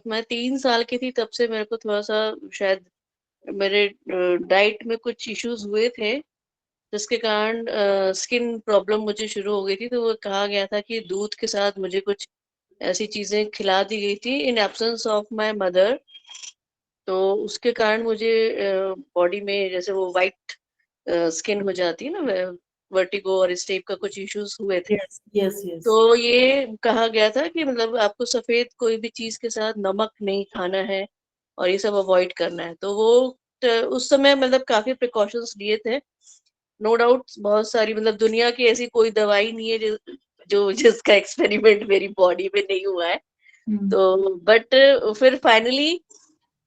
मैं 3 साल की थी तब से मेरे को थोड़ा सा शायद मेरे डाइट में कुछ इश्यूज हुए थे, जिसके कारण स्किन प्रॉब्लम मुझे शुरू हो गई थी। तो वो कहा गया था कि दूध के साथ मुझे कुछ ऐसी चीजें खिला दी गई थी in absence of my mother, तो उसके कारण मुझे बॉडी में जैसे वो वाइट स्किन हो जाती है ना, वर्टिगो और इस टाइप का कुछ इश्यूज हुए थे। Yes yes yes. तो ये कहा गया था कि मतलब आपको सफेद कोई भी चीज के साथ नमक नहीं खाना है और ये सब अवॉइड करना है। तो वो उस समय मतलब काफी प्रिकॉशंस लिए थे। नो डाउट बहुत सारी मतलब दुनिया की ऐसी कोई दवाई नहीं है जिसका एक्सपेरिमेंट मेरी बॉडी में नहीं हुआ है। तो बट फिर फाइनली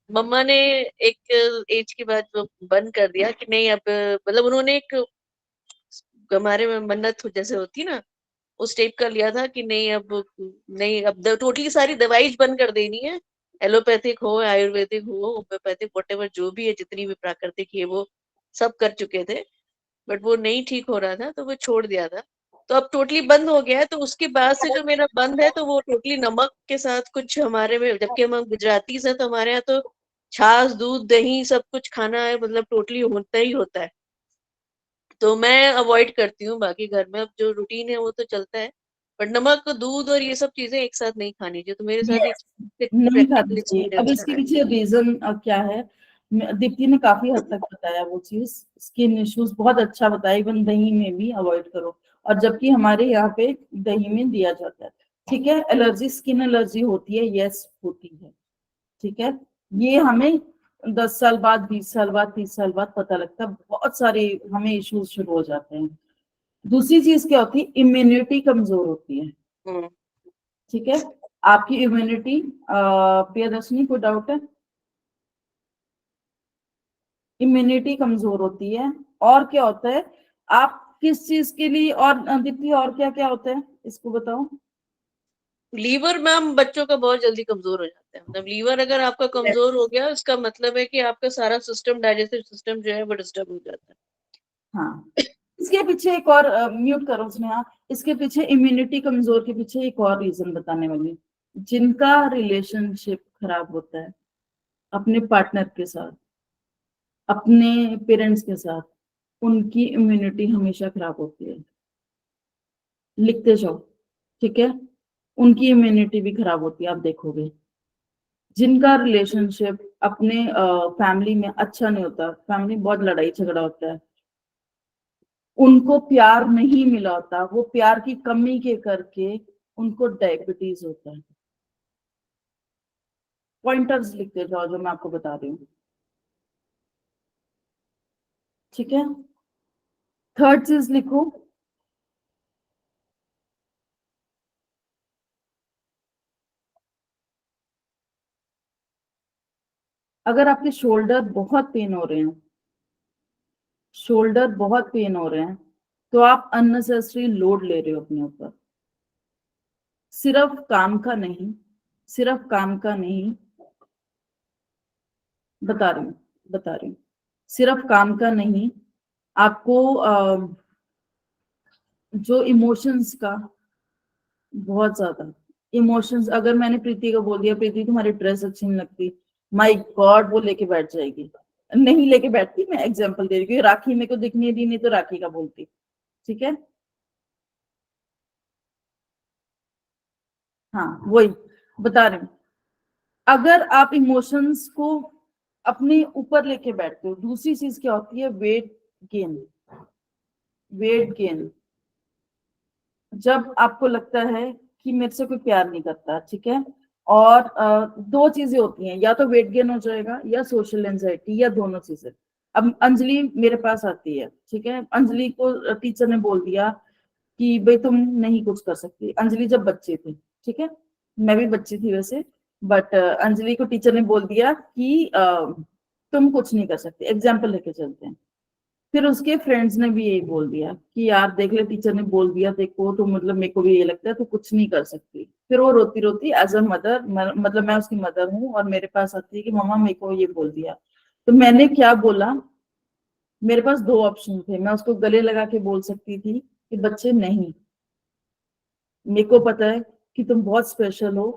मम्मा ने एक एज के बाद वो बंद कर दिया कि नहीं, अब मतलब उन्होंने एक हमारे में मन्नत जैसे होती ना, उस टाइप का लिया था कि नहीं अब नहीं, अब टोटली सारी दवाई बंद कर देनी है। एलोपैथिक हो, आयुर्वेदिक हो, होम्योपैथिक, व्हाटएवर जो भी है, जितनी भी प्राकृतिक है वो सब कर चुके थे, बट वो नहीं ठीक हो रहा था तो वो छोड़ दिया था। तो अब टोटली बंद हो गया है। तो उसके बाद से जो मेरा बंद है तो वो टोटली नमक के साथ कुछ हमारे में, जबकि हम गुजराती से तो हमारे यहाँ तो छाछ, दूध, दही सब कुछ खाना है, मतलब टोटली होता ही होता है। तो मैं अवॉइड करती हूँ। बाकी घर में अब जो रूटीन है वो तो चलता है, बट नमक, दूध और ये सब चीजें एक साथ नहीं खानी चाहिए। तो मेरे साथ एक नहीं खानी प्रैक्टिकल चाहिए। अब एक्सपीरियंस इसके रहा है। पीछे रीजन क्या है, दीप्ति ने काफी हद तक बताया वो चीज, स्किन इश्यूज बहुत अच्छा बताया, इवन दही में भी अवॉइड करो, और जबकि हमारे यहाँ पे दही में दिया जाता है। ठीक है, एलर्जी, स्किन एलर्जी होती है, यस होती है, ठीक है। ये हमें 10 साल बाद, 20 साल बाद, 30 साल बाद पता लगता है, बहुत सारे हमें इश्यूज शुरू हो जाते हैं। दूसरी चीज क्या होती है, इम्यूनिटी कमजोर होती है, हम्म। ठीक है। आपकी इम्यूनिटी, प्रियदर्शनी कोई डाउट है? इम्यूनिटी कमजोर होती है। और क्या होता है, आप किस चीज के लिए, और दीप्ति और क्या क्या होता है इसको बताओ। लीवर मैम बच्चों का बहुत जल्दी कमजोर हो जाता है। मतलब लीवर अगर आपका कमजोर हो गया, इसका मतलब है कि आपका सारा सिस्टम, डाइजेस्टिव सिस्टम जो है वो डिस्टर्ब हो जाता है। हाँ, इसके पीछे एक और, म्यूट करो उसमें, हाँ, इसके पीछे इम्यूनिटी कमजोर के पीछे एक और रीजन बताने वाली, जिनका रिलेशनशिप खराब होता है अपने पार्टनर के साथ, अपने पेरेंट्स के साथ, उनकी इम्यूनिटी हमेशा खराब होती है। लिखते जाओ, ठीक है, उनकी इम्यूनिटी भी खराब होती है, आप देखोगे। जिनका रिलेशनशिप अपने फैमिली में अच्छा नहीं होता, फैमिली में बहुत लड़ाई झगड़ा होता है, उनको प्यार नहीं मिला होता, वो प्यार की कमी के करके उनको डायबिटीज होता है। पॉइंटर्स लिखते जाओ जो मैं आपको बता रही हूँ, ठीक है। थर्ड चीज लिखो, अगर आपके शोल्डर बहुत पेन हो रहे हैं, शोल्डर बहुत पेन हो रहे हैं, तो आप अननेसेसरी लोड ले रहे हो अपने ऊपर। सिर्फ काम का नहीं, सिर्फ काम का नहीं, बता रही हूँ, सिर्फ काम का नहीं, आपको जो इमोशंस का, बहुत ज्यादा इमोशंस, अगर मैंने प्रीति को बोल दिया प्रीति तुम्हारी ड्रेस अच्छी नहीं लगती, माय गॉड वो लेके बैठ जाएगी। नहीं लेके बैठती, मैं एग्जांपल दे रही हूँ, राखी मेरे को दिखनी दी नहीं तो राखी का बोलती, ठीक है। हाँ वही बता रही हूँ, अगर आप इमोशंस को अपने ऊपर लेके बैठते हो। दूसरी चीज क्या होती है, वेट गेन, वेट गेन, जब आपको लगता है कि मेरे से कोई प्यार नहीं करता, ठीक है। और दो चीजें होती हैं, या तो वेट गेन हो जाएगा या सोशल एंजाइटी, या दोनों चीजें। अब अंजलि मेरे पास आती है, ठीक है, अंजलि को टीचर ने बोल दिया कि भाई तुम नहीं कुछ कर सकती। अंजलि जब बच्चे थे, ठीक है, मैं भी बच्ची थी वैसे, बट अंजलि को टीचर ने बोल दिया कि तुम कुछ नहीं कर सकते, एग्जाम्पल लेके चलते हैं। फिर उसके फ्रेंड्स ने भी यही बोल दिया कि यार देख ले, टीचर ने बोल दिया, देखो तो मतलब मेरे को भी ये लगता है तो कुछ नहीं कर सकती। फिर वो रोती रोती एज अ मदर, मतलब मैं उसकी मदर हूँ, और मेरे पास आती है कि मम्मा मेरे को ये बोल दिया। तो मैंने क्या बोला, मेरे पास दो ऑप्शन थे, मैं उसको गले लगा के बोल सकती थी कि बच्चे नहीं, मेरे को पता है कि तुम बहुत स्पेशल हो,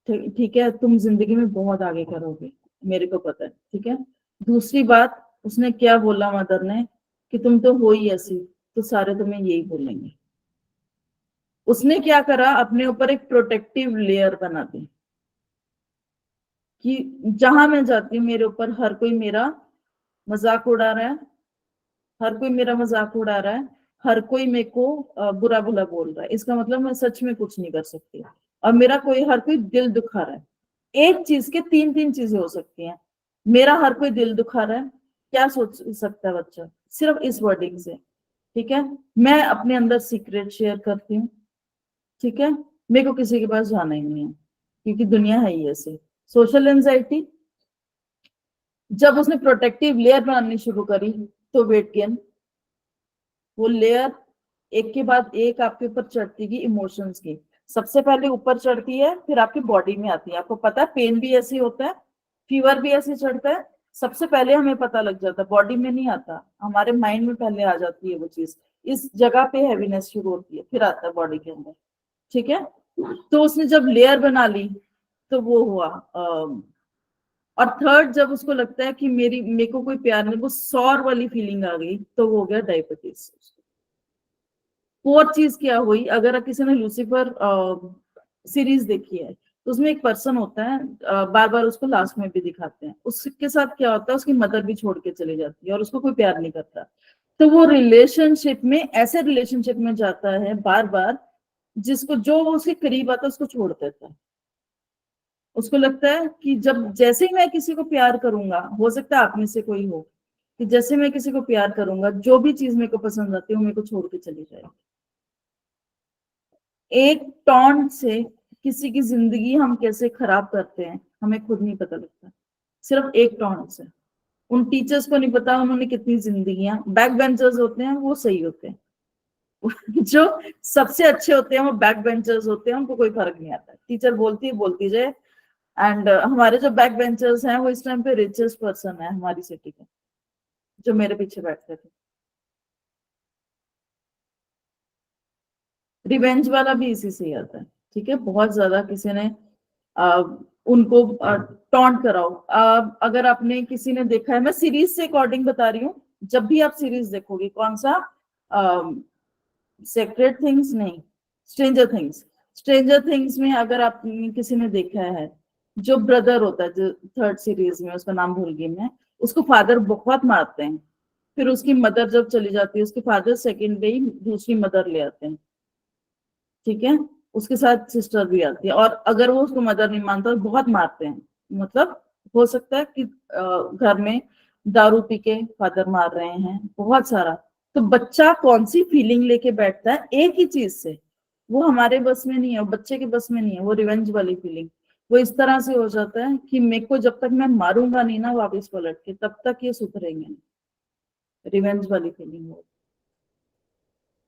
ठीक है, तुम जिंदगी में बहुत आगे करोगे, मेरे को पता है, ठीक है। दूसरी बात उसने क्या बोला, मदर ने, कि तुम तो हो ही ऐसी, तो सारे तुम्हें यही बोलेंगे। उसने क्या करा, अपने ऊपर एक प्रोटेक्टिव लेयर बना दी कि जहां मैं जाती हूँ मेरे ऊपर हर कोई मेरा मजाक उड़ा रहा है, हर कोई मेरा मजाक उड़ा रहा है, हर कोई मेरे को बुरा भला बोल रहा है, इसका मतलब मैं सच में कुछ नहीं कर सकती, और मेरा हर कोई दिल दुखा रहा है। एक चीज के तीन तीन चीजें हो सकती हैं। मेरा हर कोई दिल दुखा रहा है, क्या सोच सकता है बच्चा सिर्फ इस वर्डिंग से, ठीक है। मैं अपने अंदर सीक्रेट शेयर करती हूँ, ठीक है, मेरे को किसी के पास जाना ही नहीं है, क्योंकि दुनिया है ही ऐसे। सोशल एंजाइटी, जब उसने प्रोटेक्टिव लेयर बनानी शुरू करी तो वेट गेन, वो लेयर एक के बाद एक आपके ऊपर चढ़ती गई इमोशंस की। सबसे पहले ऊपर चढ़ती है, फिर आपकी बॉडी में आती है। आपको पता है पेन भी ऐसे होता है, फीवर भी ऐसे चढ़ता है, सबसे पहले हमें पता लग जाता है, बॉडी में नहीं आता, हमारे माइंड में पहले आ जाती है वो चीज। इस जगह पे हैवीनेस शुरू होती है, फिर आता है बॉडी के अंदर, ठीक है। तो उसने जब लेयर बना ली तो वो हुआ। और थर्ड, जब उसको लगता है कि मेरे को कोई प्यार नहीं, वो सौर वाली फीलिंग आ गई, तो वो हो गया डायबिटीज। फोर्थ चीज क्या हुई, अगर किसी ने लूसीफर सीरीज देखी है तो उसमें एक पर्सन होता है, बार बार उसको लास्ट में भी दिखाते हैं, उसके साथ क्या होता है, उसकी मदर भी छोड़ के चली जाती है और उसको कोई प्यार नहीं करता। तो वो रिलेशनशिप में, ऐसे रिलेशनशिप में जाता है बार बार, जिसको जो उसके करीब आता है उसको छोड़ देता है। उसको लगता है कि जब जैसे ही मैं किसी को प्यार करूंगा, हो सकता है आप में से कोई हो, कि जैसे मैं किसी को प्यार करूंगा, जो भी चीज मेरे को पसंद आती है वो मेरे को छोड़ के चली जाएगी। एक टॉन्ट से किसी की जिंदगी हम कैसे खराब करते हैं हमें खुद नहीं पता लगता, सिर्फ एक टॉन्ट से। उन टीचर्स को नहीं पता उन्होंने कितनी जिंदगियां, बैक बेंचर्स होते हैं वो सही होते हैं, जो सबसे अच्छे होते हैं वो बैक बेंचर्स होते हैं, उनको कोई फर्क नहीं आता, टीचर बोलती जाए। एंड हमारे जो बैक बेंचर्स हैं वो इस टाइम पे रिचेस्ट पर्सन है हमारी सिटी के, जो मेरे पीछे बैठते थे। रिवेंज वाला भी इसी से ही आता है, ठीक है। बहुत ज्यादा किसी ने उनको टॉन्ट कराओ। अगर आपने किसी ने देखा है, मैं सीरीज से अकॉर्डिंग बता रही हूँ, जब भी आप सीरीज देखोगे, कौन सा, सेक्रेट थिंग्स नहीं, स्ट्रेंजर थिंग्स। स्ट्रेंजर थिंग्स में अगर आप किसी ने देखा है, जो ब्रदर होता है, जो थर्ड सीरीज में, उसका नाम भूल गई मैं, उसको फादर बहुत मारते हैं, फिर उसकी मदर जब चली जाती है, उसके फादर सेकंड डे ही दूसरी मदर ले आते हैं, ठीक है। उसके साथ सिस्टर भी आती है, और अगर वो उसको मदर नहीं मानता तो बहुत मारते हैं। मतलब हो सकता है कि घर में दारू पी के फादर मार रहे हैं, बहुत सारा। तो बच्चा कौन सी फीलिंग लेके बैठता है एक ही चीज से, वो हमारे बस में नहीं है, बच्चे के बस में नहीं है, वो रिवेंज वाली फीलिंग। वो इस तरह से हो जाता है कि मेरे को जब तक मैं मारूंगा नहीं ना वापस पलट के, तब तक ये सुधरेंगे नहीं, रिवेंज वाली फीलिंग हो,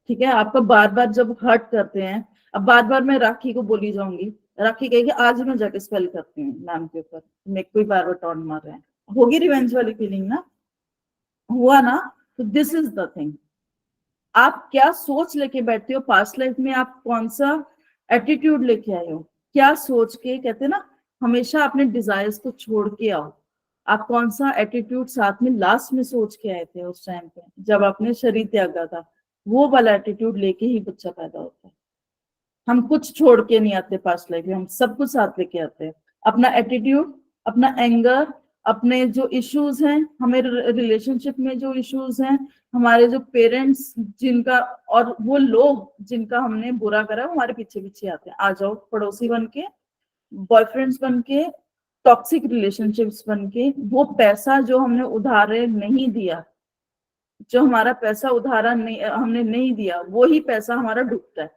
ठीक है। आपको बार बार जब हर्ट करते हैं, अब बार बार मैं राखी को बोली जाऊंगी, राखी कहेगी आज मैं जाके स्पेल करती हूँ मैम के ऊपर, मेरे को ही बार बार टॉन्ट मार रहे हैं, होगी रिवेंज वाली फीलिंग ना, हुआ ना। तो दिस इज द थिंग, आप क्या सोच लेके बैठते हो, पास्ट लाइफ में आप कौन सा एटीट्यूड लेके आए हो, क्या सोच के, कहते हैं ना हमेशा अपने डिजायर्स को छोड़ के आओ। आप कौन सा एटीट्यूड साथ में लास्ट में सोच के आए थे उस टाइम पे जब आपने शरीर त्यागा था, वो वाला एटीट्यूड लेके ही बच्चा पैदा होता है। हम कुछ छोड़ के नहीं आते पास्ट लाइफ में, हम सब कुछ साथ लेके आते हैं, अपना एटीट्यूड, अपना एंगर, अपने जो इश्यूज हैं, हमें रिलेशनशिप में जो इश्यूज हैं, हमारे जो पेरेंट्स जिनका, और वो लोग जिनका हमने बुरा करा, वो हमारे पीछे पीछे आते हैं। आ जाओ पड़ोसी बन के, बॉयफ्रेंड्स बन के, टॉक्सिक रिलेशनशिप्स बन के, वो पैसा जो हमने उधारे नहीं दिया, जो हमारा पैसा उधारा नहीं, हमने नहीं दिया, वो ही पैसा हमारा डूबता है।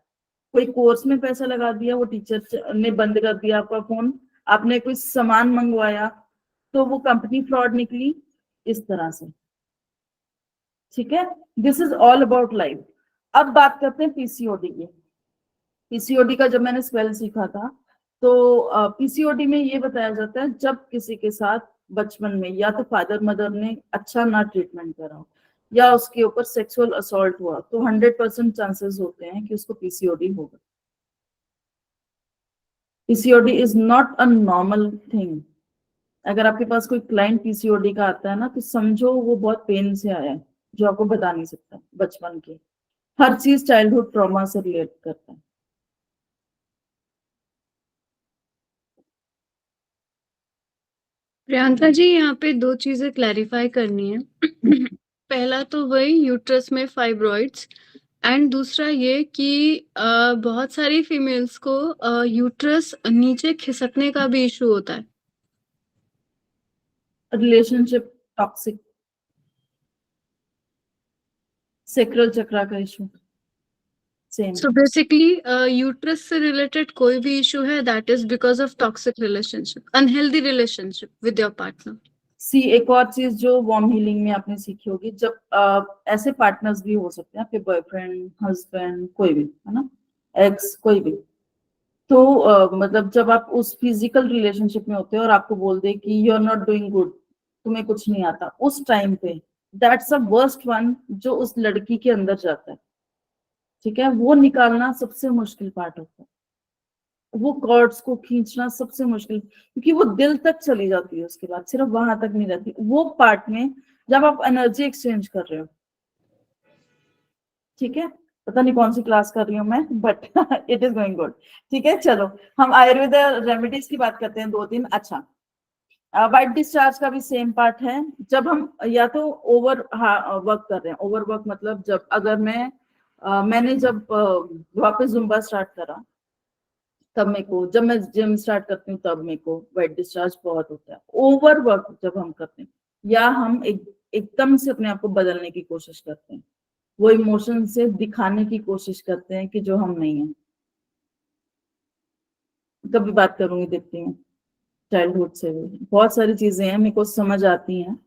कोई कोर्स में पैसा लगा दिया, वो टीचर ने बंद कर दिया आपका फोन, आपने कोई सामान मंगवाया तो वो कंपनी फ्रॉड निकली, इस तरह से, ठीक है। This is all about life. अब बात करते हैं पीसीओडी की। पीसीओडी का जब मैंने स्पेल सीखा था, तो पीसीओडी में ये बताया जाता है जब किसी के साथ बचपन में या तो फादर मदर ने अच्छा ना ट्रीटमेंट करा हो, या उसके ऊपर सेक्सुअल असॉल्ट हुआ, तो 100% चांसेस होते हैं कि उसको पीसीओडी होगा। PCOD is not a normal thing. अगर आपके पास कोई क्लाइंट पीसीओडी का आता है ना, तो समझो वो बहुत पेन से आया है, जो आपको बता नहीं सकता, बचपन के हर चीज चाइल्डहुड ट्रॉमा से रिलेट करता है। प्रियंका जी, यहाँ पे 2 चीजें क्लैरिफाई करनी है। पहला तो वही यूट्रस में फाइब्रॉइड्स, एंड दूसरा ये कि बहुत सारी फीमेल्स को यूट्रस नीचे खिसकने का भी इशू होता है। रिलेशनशिप टॉक्सिक, सेक्रल चक्रा का issue same. So basically uterus से रिलेटेड कोई भी इशू है, that is because of toxic relationship, unhealthy relationship with your partner. See एक और चीज जो वार्म हीलिंग में आपने सीखी होगी, जब ऐसे पार्टनर्स भी हो सकते हैं, आपके बॉयफ्रेंड, हस्बैंड, कोई भी, है ना, एक्स, कोई भी, तो मतलब जब आप उस फिजिकल रिलेशनशिप में होते हो और आपको बोल दे कि you are not doing good, तुम्हें कुछ नहीं आता, उस टाइम पे दैट्स द वर्स्ट वन जो उस लड़की के अंदर जाता है, ठीक है, वो निकालना सबसे मुश्किल पार्ट होता है, वो कॉर्ड्स को खींचना सबसे मुश्किल, क्योंकि वो दिल तक चली जाती है, उसके बाद सिर्फ वहां तक नहीं रहती, वो पार्ट में जब आप एनर्जी एक्सचेंज कर रहे हो, ठीक है, पता नहीं कौन सी क्लास कर रही हूँ मैं, but it is going good, ठीक है। चलो हम आयुर्वेद रेमेडीज की बात करते हैं 2-3। अच्छा, वाइट डिस्चार्ज का भी सेम पार्ट है, जब हम या तो ओवर वर्क कर रहे हैं, ओवर वर्क मतलब जब अगर मैंने जब वापस जुम्बा स्टार्ट करा, तब मेरे को, जब मैं जिम स्टार्ट करती हूँ तब मेरे को वाइट डिस्चार्ज बहुत होता है। ओवर वर्क जब हम करते हैं या हम एकदम से अपने आप को बदलने की कोशिश करते हैं, वो इमोशन से दिखाने की कोशिश करते हैं कि जो हम नहीं है। कभी बात करूंगी, देखती हूँ चाइल्डहुड से भी बहुत सारी चीजें हैं मेरे को समझ आती हैं,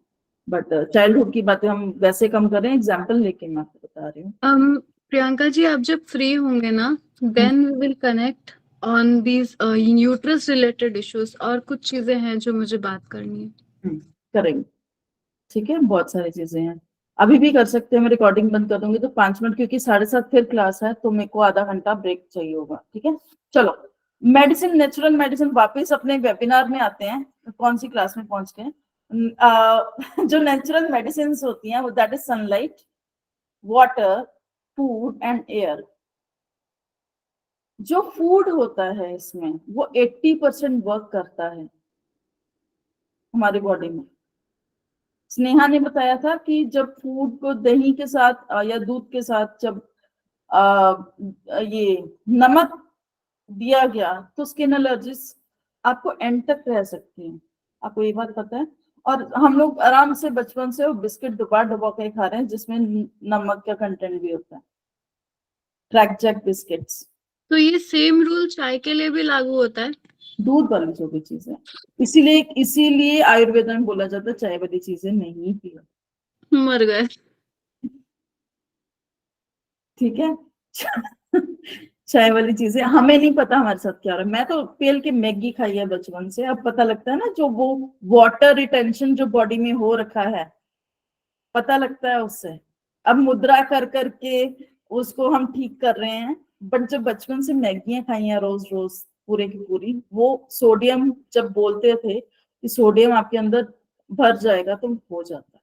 बट चाइल्डहुड की बातें हम वैसे कम करें, एग्जाम्पल लेके मैं आपको बता रही हूँ। प्रियंका जी, आप जब फ्री होंगे ना, then we will connect on these uterus related issues, और कुछ चीजें हैं जो मुझे बात करनी है। करेंगे, ठीक है, बहुत सारी चीजें हैं, अभी भी कर सकते हैं। मैं रिकॉर्डिंग बंद कर दूंगी तो 5 मिनट, क्योंकि 7:30 फिर क्लास है, तो मेरे को आधा घंटा ब्रेक चाहिए होगा, ठीक है। चलो, मेडिसिन, नेचुरल मेडिसिन, वापस अपने वेबिनार में आते हैं, कौन सी क्लास में पहुंच गए। जो नेचुरल मेडिसिन होती हैं वो that is sunlight, water, food and air. जो फूड होता है इसमें वो 80% वर्क करता है हमारी बॉडी में। स्नेहा ने बताया था कि जब फूड को दही के साथ या दूध के साथ जब ये नमक दिया गया तो स्किन एलर्जीज आपको एंड तक रह सकती हैं, आपको ये बात पता है। और हम लोग आराम से बचपन से वो बिस्किट डुबा डुबा के खा रहे हैं जिसमें नमक का कंटेंट भी होता है, क्रैक जैक बिस्किट्स। तो ये सेम रूल चाय के लिए भी लागू होता है? दूध वाली जो भी चीजें, इसीलिए आयुर्वेद में बोला जाता है चाय वाली चीजें नहीं पियो, मर गए। ठीक है। चाय वाली चीजें हमें नहीं पता हमारे साथ क्या हो रहा है। मैं तो पेल के मैगी खाई है बचपन से, अब पता लगता है ना, जो वो वाटर रिटेंशन जो बॉडी में हो रखा है, पता लगता है उससे। अब मुद्रा कर करके उसको हम ठीक कर रहे हैं, बट जब बचपन से मैगियां खाई हैं रोज रोज पूरे की पूरी, वो सोडियम जब बोलते थे कि सोडियम आपके अंदर भर जाएगा तो हो जाता है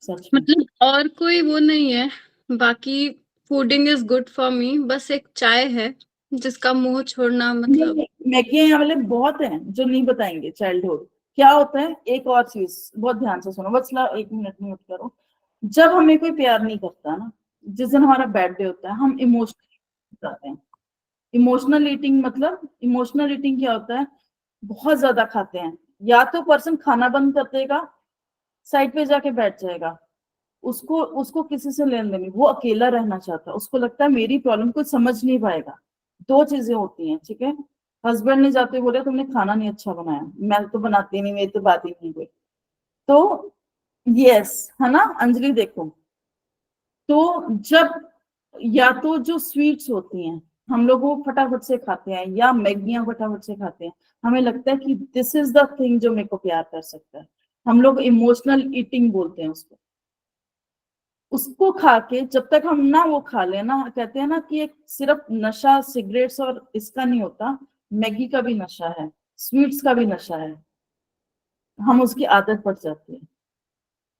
सच में। मतलब और कोई वो नहीं है, बाकी fooding is good for me, बस एक चाय है जिसका मुंह छोड़ना, मतलब मैगियां यहाँ वाले बहुत हैं जो नहीं बताएंगे चाइल्डहुड क्या होता है। एक और चीज बहुत ध्यान से सुनो, बस 1 मिनट म्यूट करो। जब हमें कोई प्यार नहीं करता ना, जिस दिन हमारा बर्थडे होता है, हम इमोशनल जाते हैं। इमोशनल ईटिंग मतलब, इमोशनल ईटिंग क्या होता है, बहुत ज्यादा खाते हैं, या तो पर्सन खाना बंद कर देगा, साइड पे जाके बैठ जाएगा, उसको उसको किसी से लेन देन नहीं, वो अकेला रहना चाहता है, उसको लगता है मेरी प्रॉब्लम को समझ नहीं पाएगा। 2 चीजें होती हैं, ठीक है। हस्बैंड ने जाते बोले तुमने खाना नहीं अच्छा बनाया, मैं तो बनाती नहीं, मेरी तो बात ही नहीं कोई, तो यस, है ना अंजलि, देखो, तो जब या तो जो स्वीट्स होती हैं हम लोग वो फटाफट से खाते हैं, या मैगियां फटाफट से खाते हैं, हमें लगता है कि दिस इज द थिंग जो मेरे को प्यार कर सकता है, हम लोग इमोशनल ईटिंग बोलते हैं उसको। उसको खा के जब तक हम ना वो खा लेना, कहते हैं ना कि एक सिर्फ नशा सिगरेट्स और इसका नहीं होता, मैगी का भी नशा है, स्वीट्स का भी नशा है, हम उसकी आदत पड़ जाती है।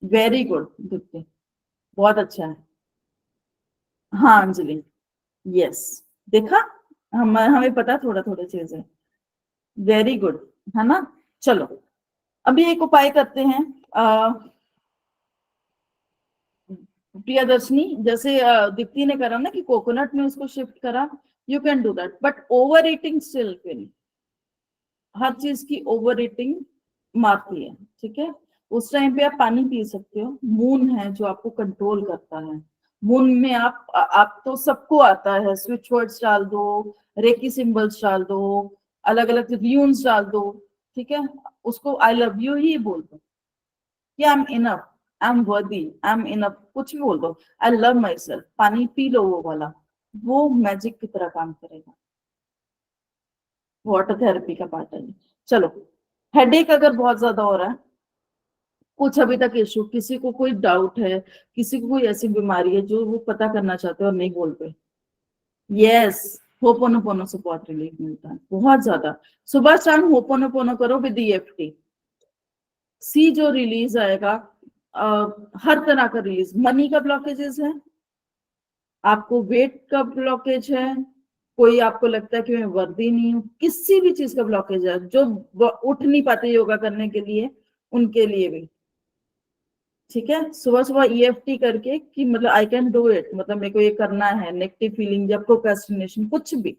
वेरी गुड दीप्ति, बहुत अच्छा है। हाँ अंजलि, यस, देखा, हमें पता थोड़ा थोड़ा चीजें, वेरी गुड, है ना। चलो, अभी एक उपाय करते हैं प्रियदर्शनी, जैसे दीप्ति ने करा ना कि कोकोनट में उसको शिफ्ट करा, you can do that, but over eating still will, हर चीज की ओवर ईटिंग मारती है, ठीक है। उस टाइम पे आप पानी पी सकते हो, मून है जो आपको कंट्रोल करता है। मून में आप तो सबको आता है, स्विच वर्ड्स डाल दो, रेकी सिंबल्स डाल दो, अलग अलग र्यून्स डाल दो, ठीक है। उसको आई लव यू ही बोल दो, कि I am enough, I am वर्दी, आई एम इनफ, कुछ भी बोल दो, आई लव माई सेल्फ, पानी पी लो वो वाला, वो मैजिक की तरह काम करेगा। वाटर थेरेपी का पार्ट है। चलो, हेडेक अगर बहुत ज्यादा हो रहा है, कुछ अभी तक इशू, किसी को कोई डाउट है, किसी को कोई ऐसी बीमारी है जो वो पता करना चाहते हो और नहीं बोल पे, यस, होपोनोपोनो से बहुत रिलीफ मिलता है, बहुत ज्यादा। सुबह शाम होपोनोपोनो करो विद EFT, सी जो रिलीज आएगा, हर तरह का रिलीज। मनी का ब्लॉकेजेस है, आपको वेट का ब्लॉकेज है, कोई आपको लगता है कि मैं वर्दी नहीं हूँ, किसी भी चीज का ब्लॉकेज है, जो उठ नहीं पाते योगा करने के लिए, उनके लिए भी, ठीक है। सुबह सुबह EFT करके कि मतलब आई कैन डू इट, मतलब मेरे को ये करना है, नेगेटिव फीलिंग या प्रोक्रेस्टिनेशन कुछ भी,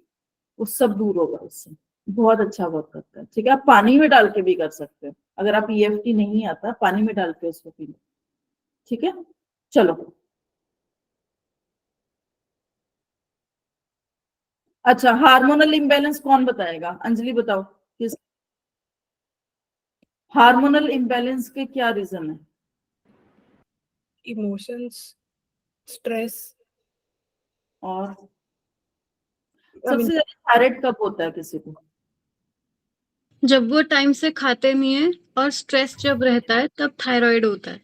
वो सब दूर होगा उससे, बहुत अच्छा वर्क करता है, ठीक है। आप पानी में डाल के भी कर सकते हो, अगर आप EFT नहीं आता, पानी में डाल के उसको पी लो, ठीक है। चलो, अच्छा, हार्मोनल इम्बैलेंस कौन बताएगा? अंजलि बताओ, किस हार्मोनल इम्बैलेंस के क्या रीजन है? इमोशंस, स्ट्रेस, और सबसे ज्यादा थायराइड कब होता है किसी को? जब वो टाइम से खाते नहीं है और स्ट्रेस जब रहता है तब थायराइड होता है।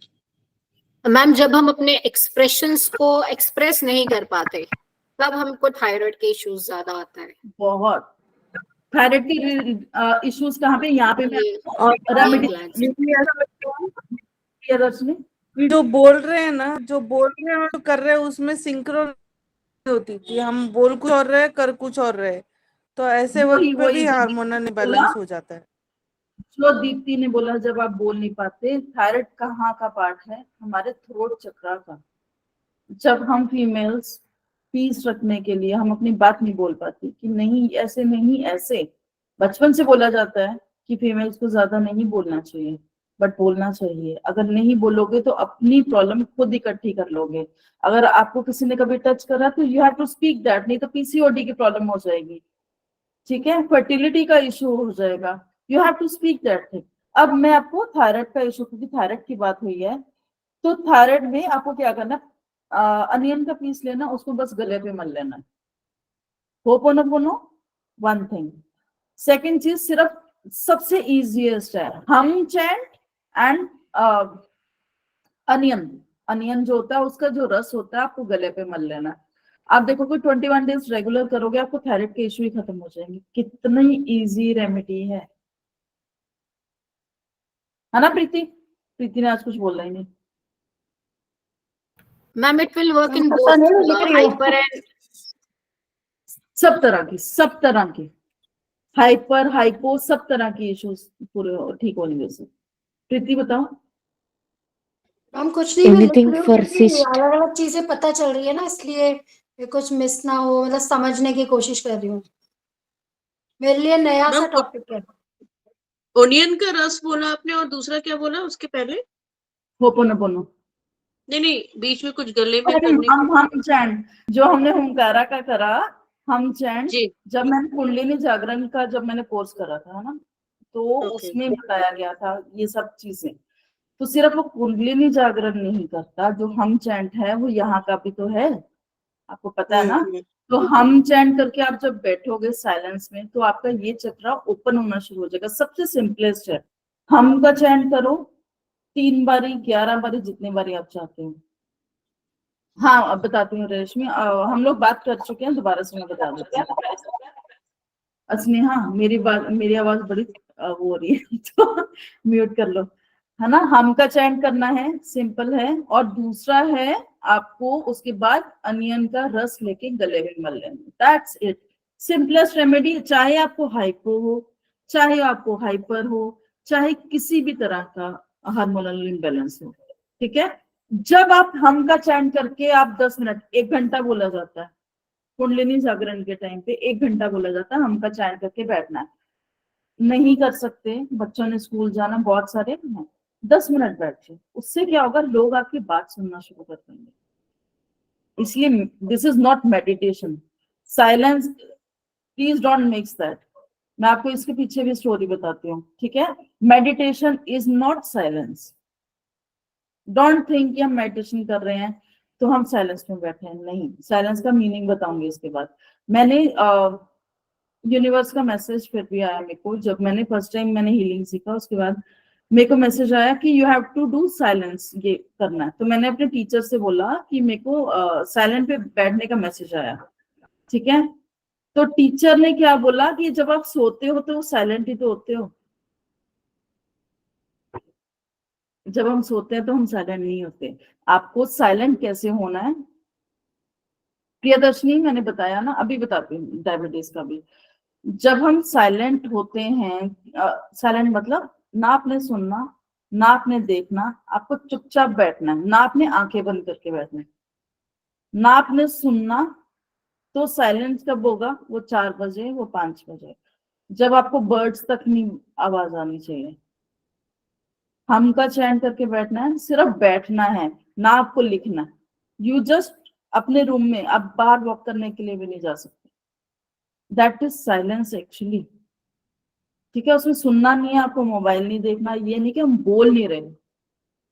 मैम जब हम अपने एक्सप्रेशंस को एक्सप्रेस नहीं कर पाते तब हमको थायराइड के इश्यूज ज्यादा आता है। बहुत थायराइड के इश्यूज कहाँ पे? यहाँ पे मैं ये और रेमेडी जो बोल रहे हैं ना, जो बोल रहे हैं और जो कर रहे हैं उसमें सिंक्रोन होती थी, हम बोल कुछ और रहे कर कुछ और रहे, तो ऐसे वक्त पे भी हार्मोनल इम्बैलेंस हो जाता है। जो दीप्ति ने बोला, जब आप बोल नहीं पाते, थायराइड कहाँ का पार्ट है? हमारे थ्रोट चक्रा का। जब हम फीमेल्स पीस रखने के लिए हम अपनी बात नहीं बोल पाती कि नहीं ऐसे नहीं ऐसे, बचपन से बोला जाता है कि फीमेल्स को ज्यादा नहीं बोलना चाहिए, बट बोलना चाहिए। अगर नहीं बोलोगे तो अपनी प्रॉब्लम खुद इकट्ठी कर लोगे। अगर आपको किसी ने कभी टच करा तो you have to speak that, नहीं तो PCOD की प्रॉब्लम हो जाएगी, ठीक है, फर्टिलिटी का इशू हो जाएगा, you have to speak that thing. अब मैं आपको थायराइड का इशू, क्योंकि थायराइड की बात हुई है, तो थायराइड में आपको क्या करना, अनियन का पीस लेना, उसको बस गले पे मल लेना है, होपोनोपोनो, वन थिंग। सेकंड चीज, सिर्फ सबसे इजीएस्ट है हम चैंट एंड अनियन। अनियन जो होता है उसका जो रस होता है आपको गले पे मल लेना है। आप देखोगे 21 डेज रेगुलर करोगे, आपको थायराइड के इशू ही खत्म हो जाएंगे। कितनी इजी रेमेडी है ना प्रीति? प्रीति ने आज कुछ बोला ही नहीं। Ma'am it will work in पता नहीं, लिख बोथ रही हूँ। हाइपर एंड सब तरह की हाइपर हाइपो, सब तरह की इश्यूज पूरे ठीक होने से। प्रीति बताओ। हम कुछ नहीं, मैं लिख Anything रही हूँ for क्योंकि cyst? अलग अलग चीजें पता चल रही है ना, इसलिए कुछ मिस ना हो, मतलब समझने की कोशिश कर रही हूँ। मेरे लिए नया सा मैम, टॉपिक है। ओनियन का रस बोला आपने, और दूसरा क्या बोला उसके पहले? होपोनोपोनो। नहीं, बीच में कुछ गले में करने को। हम चैंट, जो हमने हुंकारा का करा, हम चैंट, जी, जब मैंने कुंडलिनी जागरण का जब मैंने कोर्स करा था ना, तो ओके। उसमें बताया गया था ये सब चीजें। तो सिर्फ वो कुंडलिनी जागरण नहीं करता, जो हम चैंट है वो यहाँ का भी तो है, आपको पता है ना। तो हम चैंट करके आप जब बैठोगे साइलेंस में, तो आपका ये चक्रा ओपन होना शुरू हो जाएगा। सबसे सिंपलेस्ट है, हम का चैंट करो 3 बारी, 11 बारी, जितने बारी आप चाहते हो। हाँ, अब बताती हूँ रेशमी, हम लोग बात कर चुके हैं, दोबारा से मैं बता देती हूँ। स्नेहा, मेरी आवाज बड़ी वो हो रही है तो म्यूट कर लो, है ना। हम का चयन करना है, सिंपल है। और दूसरा है, आपको उसके बाद अनियन का रस लेके गले में मल लेना, दैट्स इट। सिंपलेस्ट रेमेडी, चाहे आपको हाइपो हो, चाहे आपको हाइपर हो, चाहे किसी भी तरह का हार्मोनल इम्बैलेंस हो, ठीक है। जब आप हम का चैंट करके आप 10 मिनट 1 घंटा बोला जाता है, कुंडलिनी जागरण के टाइम पे 1 घंटा बोला जाता है, हम का चैंट करके बैठना है। नहीं कर सकते, बच्चों ने स्कूल जाना, बहुत सारे हैं, 10 मिनट बैठिए, उससे क्या होगा, लोग आपकी बात सुनना शुरू कर देंगे। इसलिए this is not meditation, silence, please don't mix that. मैं आपको इसके पीछे भी स्टोरी बताती हूँ, ठीक है। Meditation is not silence. Don't think कि हम मेडिटेशन कर रहे हैं तो हम साइलेंस में बैठे हैं, नहीं। साइलेंस का मीनिंग बताऊंगी इसके बाद। मैंने यूनिवर्स का मैसेज फिर भी आया मेरे को, जब मैंने फर्स्ट टाइम मैंने हीलिंग सीखा, उसके बाद मेरे को मैसेज आया कि you have to do silence, ये करना है। तो मैंने अपने टीचर से बोला कि मेरे को साइलेंट पे बैठने का मैसेज आया, ठीक है। तो टीचर ने क्या बोला कि जब आप सोते हो तो साइलेंट ही तो होते हो, जब हम सोते हैं तो हम साइलेंट नहीं होते। आपको साइलेंट कैसे होना है, प्रियदर्शनी मैंने बताया ना, अभी बताती हूँ डायबिटीज का भी। जब हम साइलेंट होते हैं, साइलेंट मतलब ना आपने सुनना, ना आपने देखना, आपको चुपचाप बैठना है, ना आपने आंखें बंद करके बैठना है, ना आपने सुनना। तो साइलेंस कब होगा, वो 4 बजे, वो 5 बजे, जब आपको बर्ड्स तक नहीं आवाज आनी चाहिए। हम का चयन करके बैठना है, सिर्फ बैठना है, ना आपको लिखना। यू जस्ट अपने रूम में, आप बाहर वॉक करने के लिए भी नहीं जा सकते। दैट इज साइलेंस एक्चुअली, ठीक है। उसमें सुनना नहीं है, आपको मोबाइल नहीं देखना, ये नहीं कि हम बोल नहीं रहे।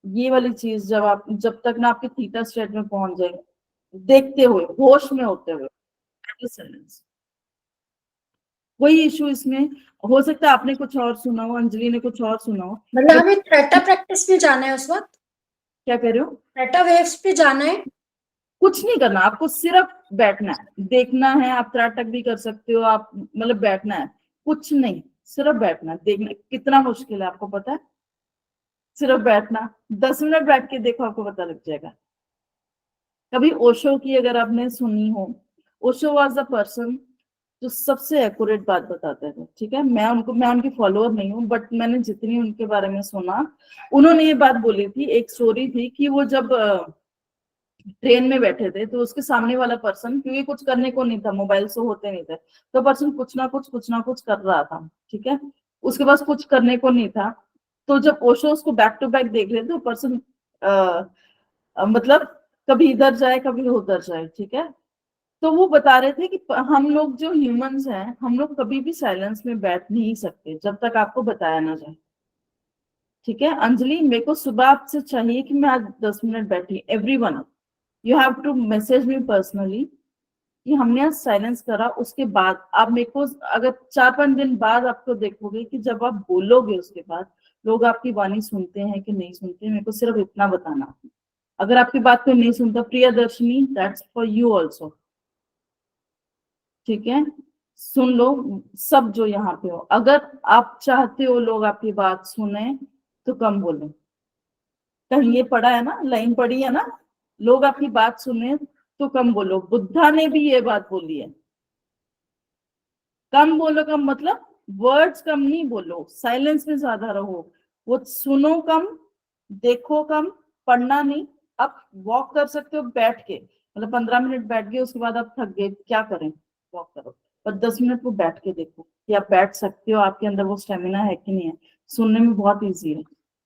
ये वाली चीज जब तक ना आपके थीटा स्टेट में पहुंच जाए, देखते हुए, होश में होते हुए, साइलेंस। कोई इशू इसमें हो सकता है, आपने कुछ और सुना हो, अंजलि ने कुछ और सुना हो। मतलब हमें थीटा प्रैक्टिस पे जाना है उस वक्त, क्या कह रहे हो? थीटा वेव्स पे जाना है। कुछ नहीं करना, आपको सिर्फ बैठना है, देखना है। आप त्राटक भी कर सकते हो, आप मतलब बैठना है, कुछ नहीं, सिर्फ बैठना है। देखना कितना मुश्किल है आपको पता है, सिर्फ बैठना। 10 मिनट बैठ के देखो, आपको पता लग जाएगा। कभी ओशो की अगर आपने सुनी हो, ओशो वाज द पर्सन जो सबसे एक्यूरेट बात बताते थे, ठीक है। मैं उनकी फॉलोअर नहीं हूँ, बट मैंने जितनी उनके बारे में सुना, उन्होंने ये बात बोली थी। एक स्टोरी थी कि वो जब ट्रेन में बैठे थे, तो उसके सामने वाला पर्सन, क्योंकि कुछ करने को नहीं था, मोबाइल से होते नहीं थे, तो पर्सन कुछ ना कुछ कर रहा था, ठीक है। उसके पास कुछ करने को नहीं था। तो जब ओशो उसको बैक टू बैक देख रहे थे, तो पर्सन मतलब कभी इधर जाए कभी उधर जाए, ठीक है। तो वो बता रहे थे कि हम लोग जो ह्यूमंस हैं, हम लोग कभी भी साइलेंस में बैठ नहीं सकते जब तक आपको बताया ना जाए, ठीक है। अंजलि, मेरे को सुबह आपसे चाहिए कि मैं आज 10 मिनट बैठी, everyone you have to message me personally कि हमने आज साइलेंस करा। उसके बाद आप मेरे को, अगर 4-5 दिन बाद आपको देखोगे कि जब आप बोलोगे उसके बाद लोग आपकी वाणी सुनते हैं कि नहीं सुनते, मेरे को सिर्फ इतना बताना। अगर आपकी बात कोई नहीं सुनता, Priyadarshini, that's for you also, ठीक है। सुन लो सब जो यहाँ पे हो, अगर आप चाहते हो लोग आपकी बात सुने तो कम बोलो। कहीं ये पढ़ा है ना, लाइन पढ़ी है ना, लोग आपकी बात सुने तो कम बोलो। बुद्धा ने भी ये बात बोली है, कम बोलो। कम मतलब वर्ड्स कम नहीं बोलो, साइलेंस में ज्यादा रहो। वो सुनो कम, देखो कम, पढ़ना नहीं। आप वॉक कर सकते हो बैठ के, मतलब 15 मिनट बैठ गए, उसके बाद आप थक गए, क्या करें, वॉक करो, पर 10 मिनट वो बैठ के देखो कि आप बैठ सकते हो, आपके अंदर वो स्टेमिना है कि नहीं है। सुनने में बहुत ईजी है,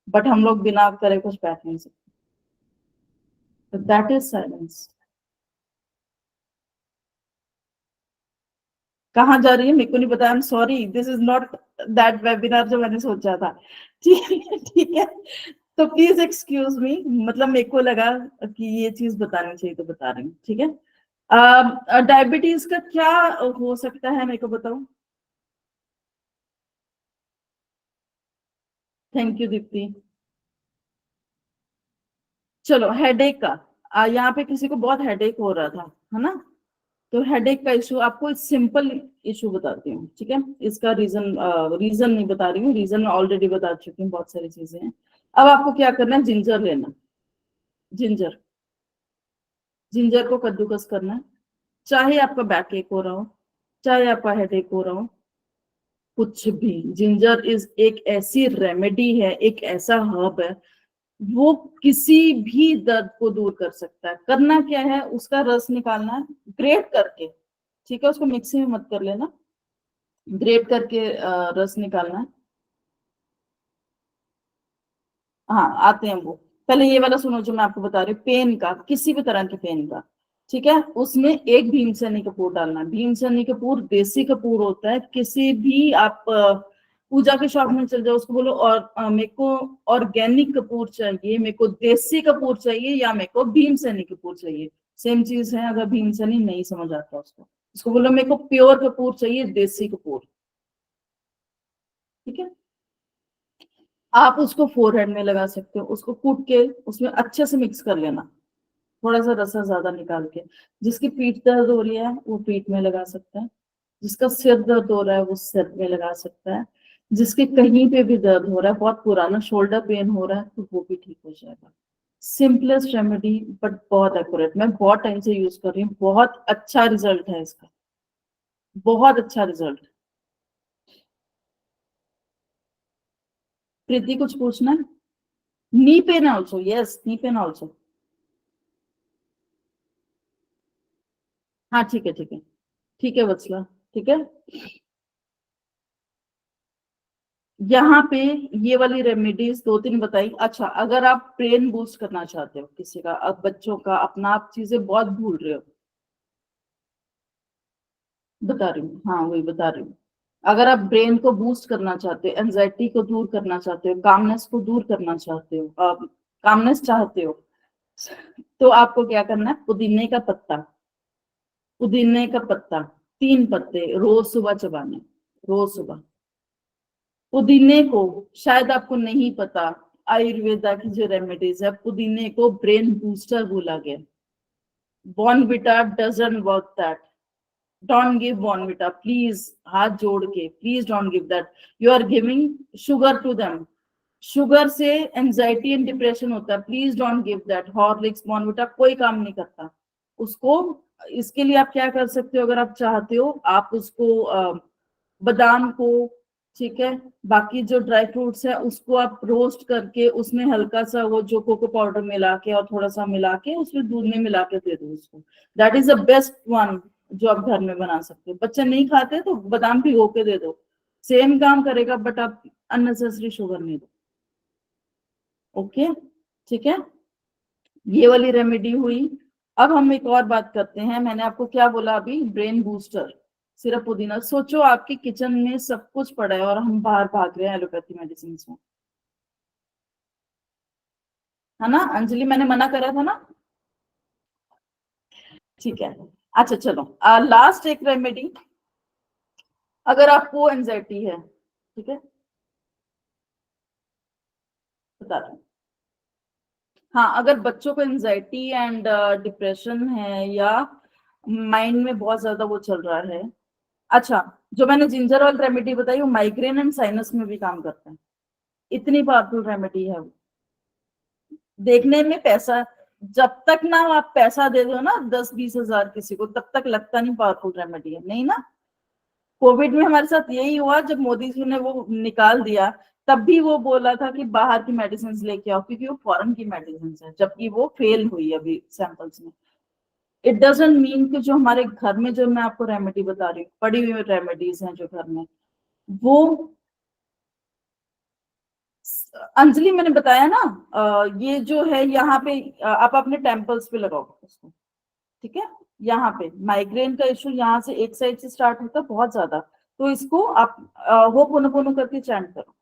बट हम लोग बिना करे कुछ बैठ नहीं सकते। That is silence. कहाँ जा रही है मेरे को नहीं पता, I am sorry, this is not that webinar जो मैंने सोचा था, ठीक है। तो प्लीज एक्सक्यूज मी, मतलब मेरे को लगा कि ये चीज बतानी चाहिए तो बता रही हूँ, ठीक है। डायबिटीज का क्या हो सकता है मेरे को बताओ। Thank you Deepti. चलो हेडेक का, यहाँ पे किसी को बहुत हेडेक हो रहा था, है ना। तो हेडेक का इशू, आपको सिंपल इशू बताती हूँ, ठीक है। इसका रीजन नहीं बता रही हूँ, रीजन मैं ऑलरेडी बता चुकी हूँ, बहुत सारी चीजें हैं। अब आपको क्या करना है, जिंजर लेना, जिंजर, जिंजर को कद्दूकस करना है। चाहे आपका बैक एक हो रहा हो, चाहे आपका हेडेक हो रहा हो, कुछ भी। जिंजर इज एक ऐसी रेमेडी है, एक ऐसा हर्ब है, वो किसी भी दर्द को दूर कर सकता है। करना क्या है, उसका रस निकालना है ग्रेट करके, ठीक है, उसको मिक्सी में मत कर लेना, ग्रेट करके रस निकालना है। हाँ आते हैं वो, पहले ये वाला सुनो जो मैं आपको बता रही हूँ, पेन का, किसी भी तरह के पेन का, ठीक है, उसमें एक भीमसेनी कपूर डालना है। भीमसेनी कपूर देसी कपूर होता है। किसी भी आप पूजा के शॉप में चल जाओ, उसको बोलो और मेरे को ऑर्गेनिक कपूर चाहिए, मेरे को देसी कपूर चाहिए, या मेरे को भीमसेनी कपूर चाहिए, सेम चीज है। अगर भीमसेनी नहीं समझ आता उसको बोलो मेरे को प्योर कपूर चाहिए, देसी कपूर, ठीक है। आप उसको फोरहेड में लगा सकते हो, उसको कूट के उसमें अच्छे से मिक्स कर लेना, थोड़ा सा रसा ज्यादा निकाल के। जिसकी पीठ दर्द हो रही है वो पीठ में लगा सकता है, जिसका सिर दर्द हो रहा है वो सिर में लगा सकता है, जिसके कहीं पे भी दर्द हो रहा है, बहुत पुराना शोल्डर पेन हो रहा है तो वो भी ठीक हो जाएगा। सिंपलेस्ट रेमेडी बट बहुत एक्यूरेट। मैं बहुत टाइम से यूज कर रही हूँ, बहुत अच्छा रिजल्ट है इसका, बहुत अच्छा रिजल्ट। प्रीति कुछ पूछना है? Knee pain also, yes knee pain also. हाँ ठीक है ठीक है ठीक है वत्सला, ठीक है। यहाँ पे ये वाली रेमेडीज 2-3 बताई। अच्छा, अगर आप ब्रेन बूस्ट करना चाहते हो किसी का, अब बच्चों का, अपना, आप चीजें बहुत भूल रहे हो, बता रही हूँ, हाँ वही बता रही हूँ। अगर आप ब्रेन को बूस्ट करना चाहते हो, एंजाइटी को दूर करना चाहते हो, कामनेस को दूर करना चाहते हो, कामनेस चाहते हो, तो आपको क्या करना है, पुदीने का पत्ता, पुदीने का पत्ता 3 पत्ते रोज सुबह चबाने, रोज सुबह। पुदीने को, शायद आपको नहीं पता, आयुर्वेदा की जो रेमेडीज है, पुदीने को ब्रेन बूस्टर बोला गया। Bournvita doesn't work that, don't give Bournvita please, हाथ जोड़ के please don't give that, you are giving sugar to them. Sugar से एंजाइटी एंड डिप्रेशन होता है, please don't give that. Horlicks, Bournvita कोई काम नहीं करता उसको। इसके लिए आप क्या कर सकते हो, अगर आप चाहते हो, आप उसको बादाम को, ठीक है, बाकी जो ड्राई फ्रूट्स है उसको आप रोस्ट करके उसमें हल्का सा वो जो कोको पाउडर मिला के और थोड़ा सा मिला के उसमें दूध में मिला के दे दो उसको। That is the best one जो आप घर में बना सकते हो। बच्चे नहीं खाते तो बादाम भिगो के दे दो, सेम काम करेगा, बट आप अननेसेसरी शुगर नहीं दो। ओके ठीक है, ये वाली रेमेडी हुई। अब हम एक और बात करते हैं। मैंने आपको क्या बोला अभी, ब्रेन बूस्टर, सिर्फ पुदीना। सोचो आपके किचन में सब कुछ पड़ा है और हम बाहर भाग रहे हैं एलोपैथी मेडिसिन में, है ना अंजलि, मैंने मना करा था ना, ठीक है। अच्छा चलो, लास्ट एक रेमेडी, अगर आपको एंजाइटी है, ठीक है, बता रहा हूँ, हाँ अगर बच्चों को एंजाइटी एंड डिप्रेशन है, या माइंड में बहुत ज्यादा वो चल रहा है। अच्छा, जो मैंने जिंजर ऑयल रेमेडी बताई वो माइग्रेन एंड साइनस में भी काम करता है, इतनी पावरफुल रेमेडी है वो। देखने में पैसा, जब तक ना आप पैसा दे दो ना 10-20 हजार किसी को, तब तक लगता नहीं पावरफुल रेमेडी है, नहीं ना। कोविड में हमारे साथ यही हुआ, जब मोदी जी ने वो निकाल दिया, तब भी वो बोला था कि बाहर की मेडिसिन लेके आओ, क्योंकि वो फॉरेन की मेडिसिन है, जबकि वो फेल हुई अभी सैंपल्स में। इट डजंट मीन कि जो हमारे घर में, जो मैं आपको रेमेडी बता रही हूँ, पड़ी हुई रेमेडीज हैं जो घर में, वो अंजलि मैंने बताया ना, ये जो है यहाँ पे आप अपने टेम्पल्स पे लगाओ उसको, ठीक है। यहाँ पे माइग्रेन का इशू यहाँ से एक साइड से स्टार्ट होता है बहुत ज्यादा, तो इसको आप होपोनोपोनो करके चैंट करो,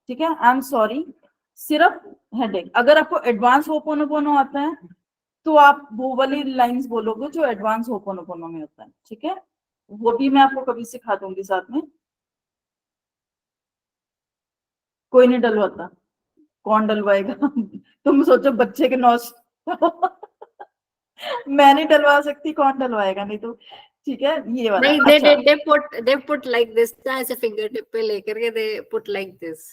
ठीक है। आई एम सॉरी, सिर्फ हेडेक। अगर आपको एडवांस होपोनोपोनो आता है तो आप वो वाली लाइंस बोलोगे जो एडवांस होपोनोपोनो में होता है, ठीक है। वो भी मैं आपको कभी सिखा दूंगी साथ में। कोई नहीं डलवाता, कौन डलवाएगा तुम सोचो बच्चे के नौश मैं नहीं डलवा सकती, कौन डलवाएगा, नहीं तो ठीक है ये वाला। नहीं, अच्छा, they put like this ना, ऐसे फिंगर टिप पे लेकर के they put like this।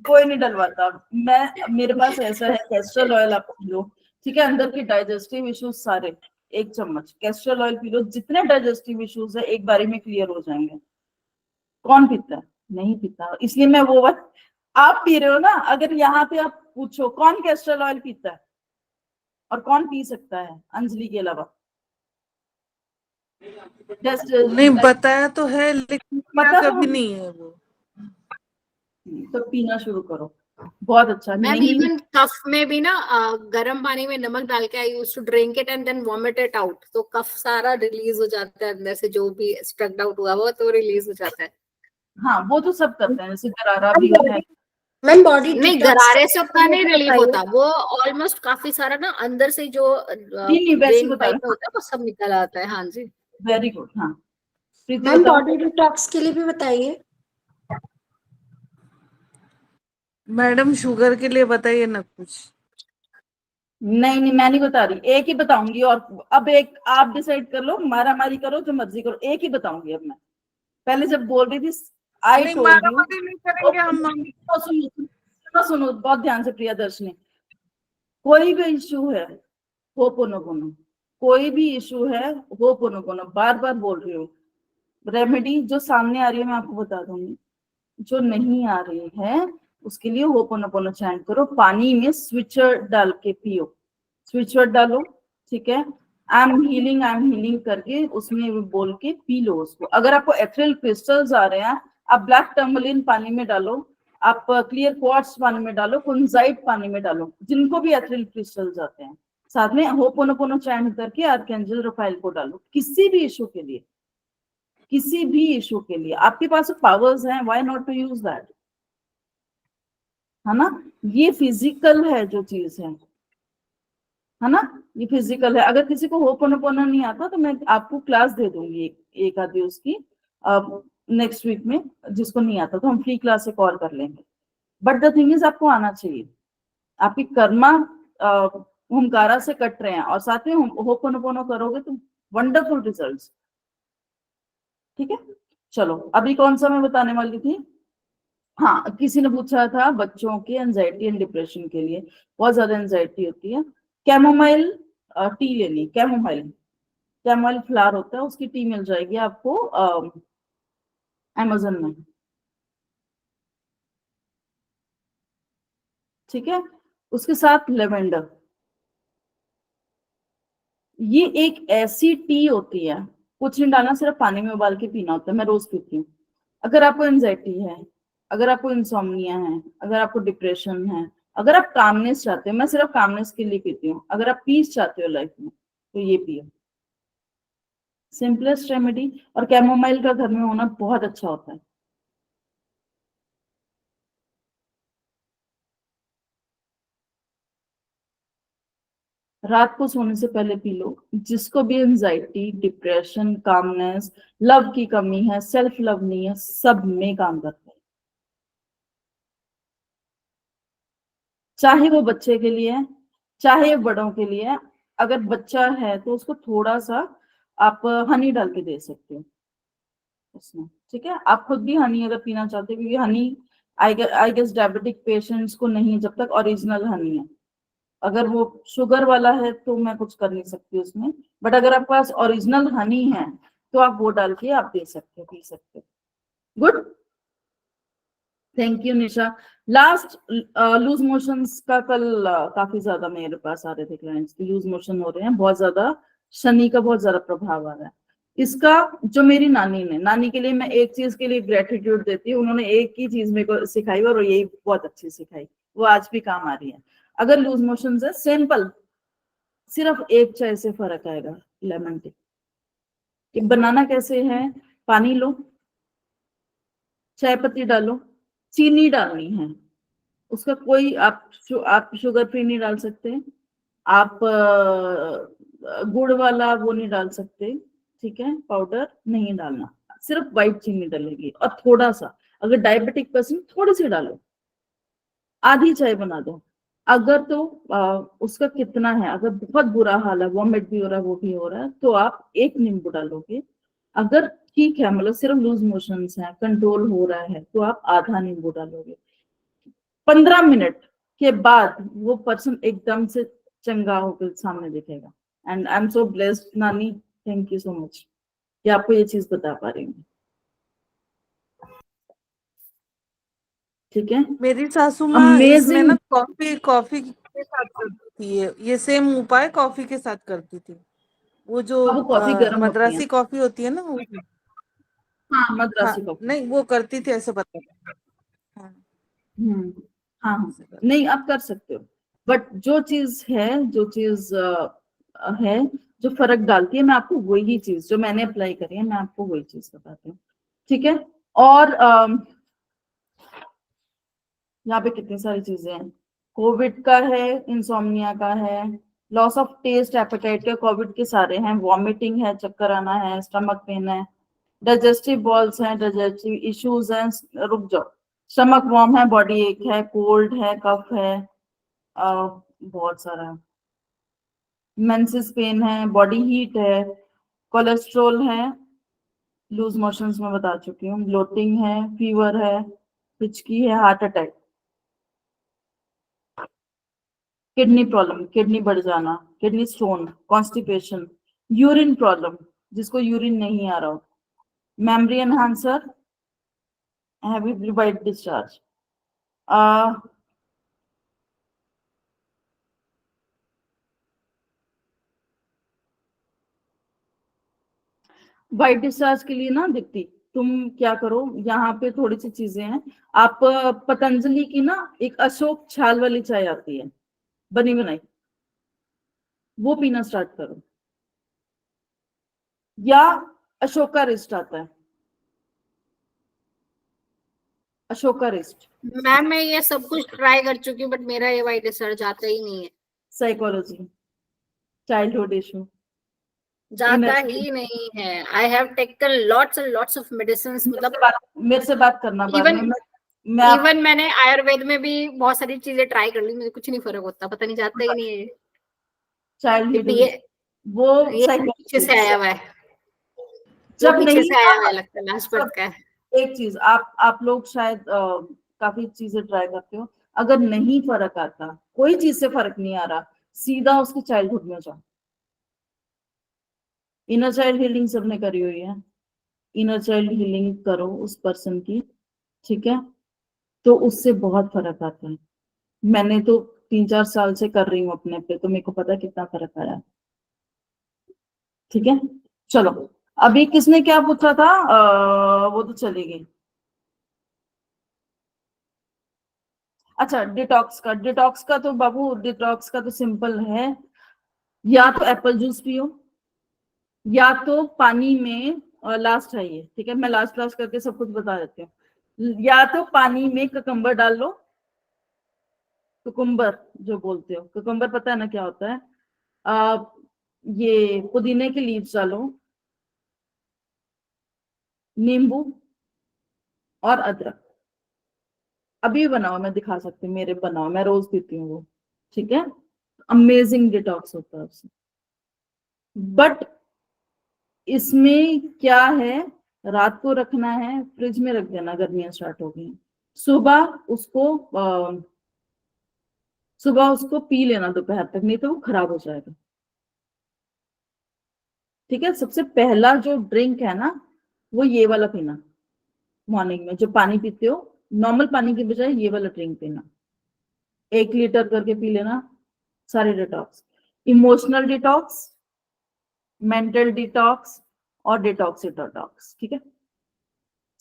कोई नहीं डलवाता, मैं, मेरे पास ऐसा है, कैस्ट्रल ऑयल आप पी लो, ठीक है। अंदर के डाइजेस्टिव इश्यूज सारे, 1 चम्मच कैस्ट्रल ऑयल पी लो, जितने डाइजेस्टिव इश्यूज है एक बारी में क्लियर हो जाएंगे। कौन पीता है? नहीं पीता, इसलिए मैं वो आप पी रहे हो ना। अगर यहाँ पे आप पूछो कौन कैस्टर ऑयल पीता है और कौन पी सकता है अंजलि के अलावा, नहीं बताया तो है लेकिन पता तो कभी नहीं है वो। तो पीना शुरू करो, बहुत अच्छा। मैम नहीं इवन कफ में भी ना गर्म पानी में नमक डाल के I used to drink it and then vomit it out, तो कफ सारा रिलीज हो जाता है अंदर से, जो भी स्ट्रक्ड आउट हुआ वो तो रिलीज हो जाता है। हाँ वो तो सब करते हैं, जैसे गरारा भी है। मैम बॉडी नहीं गरारे से उतना नहीं रिलीफ होता, वो ऑलमोस्ट काफी सारा ना अंदर से जो नहीं वैसे ड्रेन बता पाइप में होता है वो सब निकल आता है। हाँ जी वेरी गुड। हाँ प्रीति मैम बताओ। बॉडी डिटॉक्स के लिए भी बताइए। मैडम शुगर के लिए बताइए ना कुछ। नहीं नहीं मैं नहीं बता रही, एक ही बताऊंगी। और अब एक आप डिसाइड कर लो, मारा मारी करो जो मर्जी करो, एक ही बताऊंगी अब मैं। पहले जब बोल रही थी आई नहीं टोल्ड यू, मारामारी नहीं करेंगे हम। सुनो बहुत ध्यान से प्रियदर्शनी, कोई भी इशू है होपोनोपोनो, कोई भी इशू है होपोनोपोनो, बार बार बोल रही हूँ। रेमेडी जो सामने आ रही है मैं आपको बता दूंगी, जो नहीं आ रही है उसके लिए होपोनोपोनो चैंट करो, पानी में स्विचर डाल के पियो, स्विचर डालो, ठीक है। आई एम हीलिंग करके उसमें बोल के पी लो उसको। अगर आपको एथरिल क्रिस्टल्स आ रहे हैं, आप ब्लैक टर्मलिन पानी में डालो, आप क्लियर क्वार्ट्ज पानी में डालो, कुंजाइट पानी में डालो, जिनको भी एथरिल क्रिस्टल्स आते हैं। साथ में होपोनोपोनो चैंट करके आर्कएंजल रफाइल को डालो, किसी भी इशू के लिए, किसी भी इशू के लिए आपके पास पावर्स हैं, why not to use that, है ना। ये फिजिकल है जो चीज है ना, ये फिजिकल है। अगर किसी को होपोनोपोनो नहीं आता तो मैं आपको क्लास दे दूंगी एक आधी उसकी नेक्स्ट वीक में, जिसको नहीं आता तो हम फ्री क्लास एक और कर लेंगे। बट द थिंग इज आपको आना चाहिए, आपकी कर्मा हुंकारा से कट रहे हैं और साथ में होपोनोपोनो करोगे तो वंडरफुल रिजल्ट्स। ठीक है चलो, अभी कौन सा मैं बताने वाली थी। हाँ किसी ने पूछा था बच्चों के एंजाइटी एंड डिप्रेशन के लिए, बहुत ज्यादा एंजाइटी होती है, कैमोमाइल टी लेनी। कैमोमाइल फ्लावर होता है, उसकी टी मिल जाएगी आपको अमेज़न में, ठीक है। उसके साथ लेवेंडर, ये एक ऐसी टी होती है, कुछ नहीं डालना, सिर्फ पानी में उबाल के पीना होता है। मैं रोज पीती हूँ। अगर आपको एंजाइटी है, अगर आपको इंसोम्निया है, अगर आपको डिप्रेशन है, अगर आप कामनेस चाहते हो, मैं सिर्फ कामनेस के लिए पीती हूँ, अगर आप पीस चाहते हो लाइफ में तो ये पियो, सिंपलेस्ट रेमेडी। और कैमोमाइल का घर में होना बहुत अच्छा होता है। रात को सोने से पहले पी लो। जिसको भी एंजाइटी, डिप्रेशन, कामनेस, लव की कमी है, सेल्फ लव नहीं है, सब में काम करता है। चाहे वो बच्चे के लिए है, चाहे बड़ों के लिए है। अगर बच्चा है तो उसको थोड़ा सा आप हनी डाल के दे सकते हो उसमें, ठीक है। आप खुद भी हनी अगर पीना चाहते हो, क्योंकि honey I guess diabetic patients को नहीं, जब तक ओरिजिनल हनी है। अगर वो शुगर वाला है तो मैं कुछ कर नहीं सकती उसमें, बट अगर आपके पास ओरिजिनल हनी है तो आप वो डाल के आप दे सकते हो, पी सकते हो। Good, thank you Nisha. Last loose motions का कल काफी ज्यादा मेरे पास आ रहे थे क्लाइंट्स, लूज मोशन हो रहे हैं बहुत ज्यादा, शनि का बहुत ज्यादा प्रभाव आ रहा है। इसका जो मेरी नानी के लिए मैं एक चीज के लिए ग्रेटिट्यूड देती हूँ, उन्होंने एक ही चीज मेरे को सिखाई और यही बहुत अच्छी सिखाई, वो आज भी काम आ रही है। अगर लूज मोशन है, सिंपल, सिर्फ एक चाय से फर्क आएगा, लेमन टी। बनाना कैसे है, पानी लो, चाय पत्ती डालो, चीनी डालनी है, उसका कोई आप शुगर फ्री नहीं डाल सकते, आप गुड़ वाला वो नहीं डाल सकते, ठीक है, पाउडर नहीं डालना, सिर्फ व्हाइट चीनी डालेगी। और थोड़ा सा, अगर डायबिटिक पर्सन थोड़ी सी डालो, आधी चाय बना दो। अगर तो उसका कितना है, अगर बहुत बुरा हाल है, वॉमिट भी हो रहा है, वो भी हो रहा है, तो आप एक नींबू डालोगे। अगर ठीक है, मतलब सिर्फ लूज मोशंस है, कंट्रोल हो रहा है, तो आप आधा नींबू डालोगे। 15 मिनट के बाद वो पर्सन एकदम से चंगा होकर सामने दिखेगा। And I am so blessed नानी, थैंक यू सो मच कि आपको ये चीज बता पा रही हूँ। ठीक है। मेरी सासू माँ इसमें अमेजिंग। ना कॉफी के साथ करती थी, ये सेम उपाय कॉफी के साथ करती थी। वो जो वो कॉफी गर्म होती है। मद्रासी कॉफी होती है ना वो, हाँ, हाँ मद्रासी कॉफी। नहीं वो करती थी ऐसे बता। हाँ हाँ हाँ, ऐसे कर। नहीं आप कर सकते हो, बट जो चीज है जो फर्क डालती है, मैं आपको वही चीज जो मैंने अप्लाई करी है, मैं आपको वही चीज बताती हूँ। ठीक है। और यहाँ पे कितनी सारी चीजें हैं। कोविड का है, इंसोम्निया का है, लॉस ऑफ टेस्ट, एपेटाइट के, कोविड के सारे हैं, वॉमिटिंग है, चक्कर आना है, स्टमक पेन है, डाइजेस्टिव बॉल्स हैं, डाइजेस्टिव इश्यूज हैं, रुक जाओ, स्टमक वार्म है, बॉडी एक है, कोल्ड है, कफ है, बहुत सारा है, मेंसेस पेन है, बॉडी हीट है, कोलेस्ट्रॉल है, लूज मोशंस में बता चुकी हूँ, ब्लोटिंग है, फीवर है, हिचकी है, heart attack, kidney problem, kidney बढ़ जाना, kidney stone, constipation, urine problem, जिसको यूरिन नहीं आ रहा हो, memory enhancer, heavy white discharge, white discharge के लिए ना दीप्ति, तुम क्या करो, यहाँ पे थोड़ी सी चीजें हैं। आप पतंजलि की ना एक अशोक छाल वाली चाय आती है, बनी बनाई, वो पीना स्टार्ट करो, या अशोका रिस्ट आता है, अशोका रिस्ट, मैम मैं ये सब कुछ ट्राई कर चुकी हूँ बट मेरा ये वाइट डिस्चार्ज आता ही नहीं है, साइकोलॉजी, चाइल्डहुड इशू, जाता ही नहीं है। I have taken lots and lots of medicine, मतलब मेरे से बात करना बाद इवन में, मैं इवन मैंने आयुर्वेद में भी बहुत सारी चीजें ट्राई कर ली, मुझे कुछ नहीं फर्क होता, पता नहीं, जाता ही नहीं है। चाइल्डहुड, ये वो ये पीछे से आया हुआ है, वो जब पीछे नहीं से आया हुआ है, लगता है लास्ट बर्थ का है। एक चीज, आप लोग शायद काफी चीजें ट्राई करते हो, अगर नहीं फर्क आता, कोई चीज से फर्क नहीं आ रहा, सीधा उसकी चाइल्डहुड में जाओ। इनर चाइल्ड हीलिंग सबने करी हुई है, इनर चाइल्ड हीलिंग करो उस पर्सन की, ठीक है, तो उससे बहुत फर्क आता है। मैंने तो 3-4 साल से कर रही हूँ अपने पे, तो मेरे को पता है कितना फर्क आया। ठीक है, चलो, अभी किसने क्या पूछा था, वो तो चली गई। अच्छा, डिटॉक्स का तो बाबू, डिटॉक्स का तो सिंपल है, या तो एप्पल जूस पियो, या तो पानी में, लास्ट है ये, ठीक है, मैं लास्ट लास्ट करके सब कुछ बता देती हूँ, या तो पानी में ककम्बर डाल लो, कुकुम्बर जो बोलते हो, कुकुम्बर पता है ना क्या होता है, आ, ये पुदीने के लीव्स डालो, नींबू और अदरक, अभी बनाओ, मैं दिखा सकती हूँ, मेरे बनाओ, मैं रोज पीती हूँ वो, ठीक है, अमेजिंग डिटॉक्स होता है उससे। बट इसमें क्या है, रात को रखना है, फ्रिज में रख देना, गर्मियां स्टार्ट हो गई, सुबह उसको सुबह उसको पी लेना दोपहर तक, नहीं तो वो खराब हो जाएगा। ठीक है, सबसे पहला जो ड्रिंक है ना, वो ये वाला पीना, मॉर्निंग में जो पानी पीते हो, नॉर्मल पानी के बजाय ये वाला ड्रिंक पीना, 1 लीटर करके पी लेना, सारे detox, emotional detox, mental detox और डिटॉक्स, ठीक है।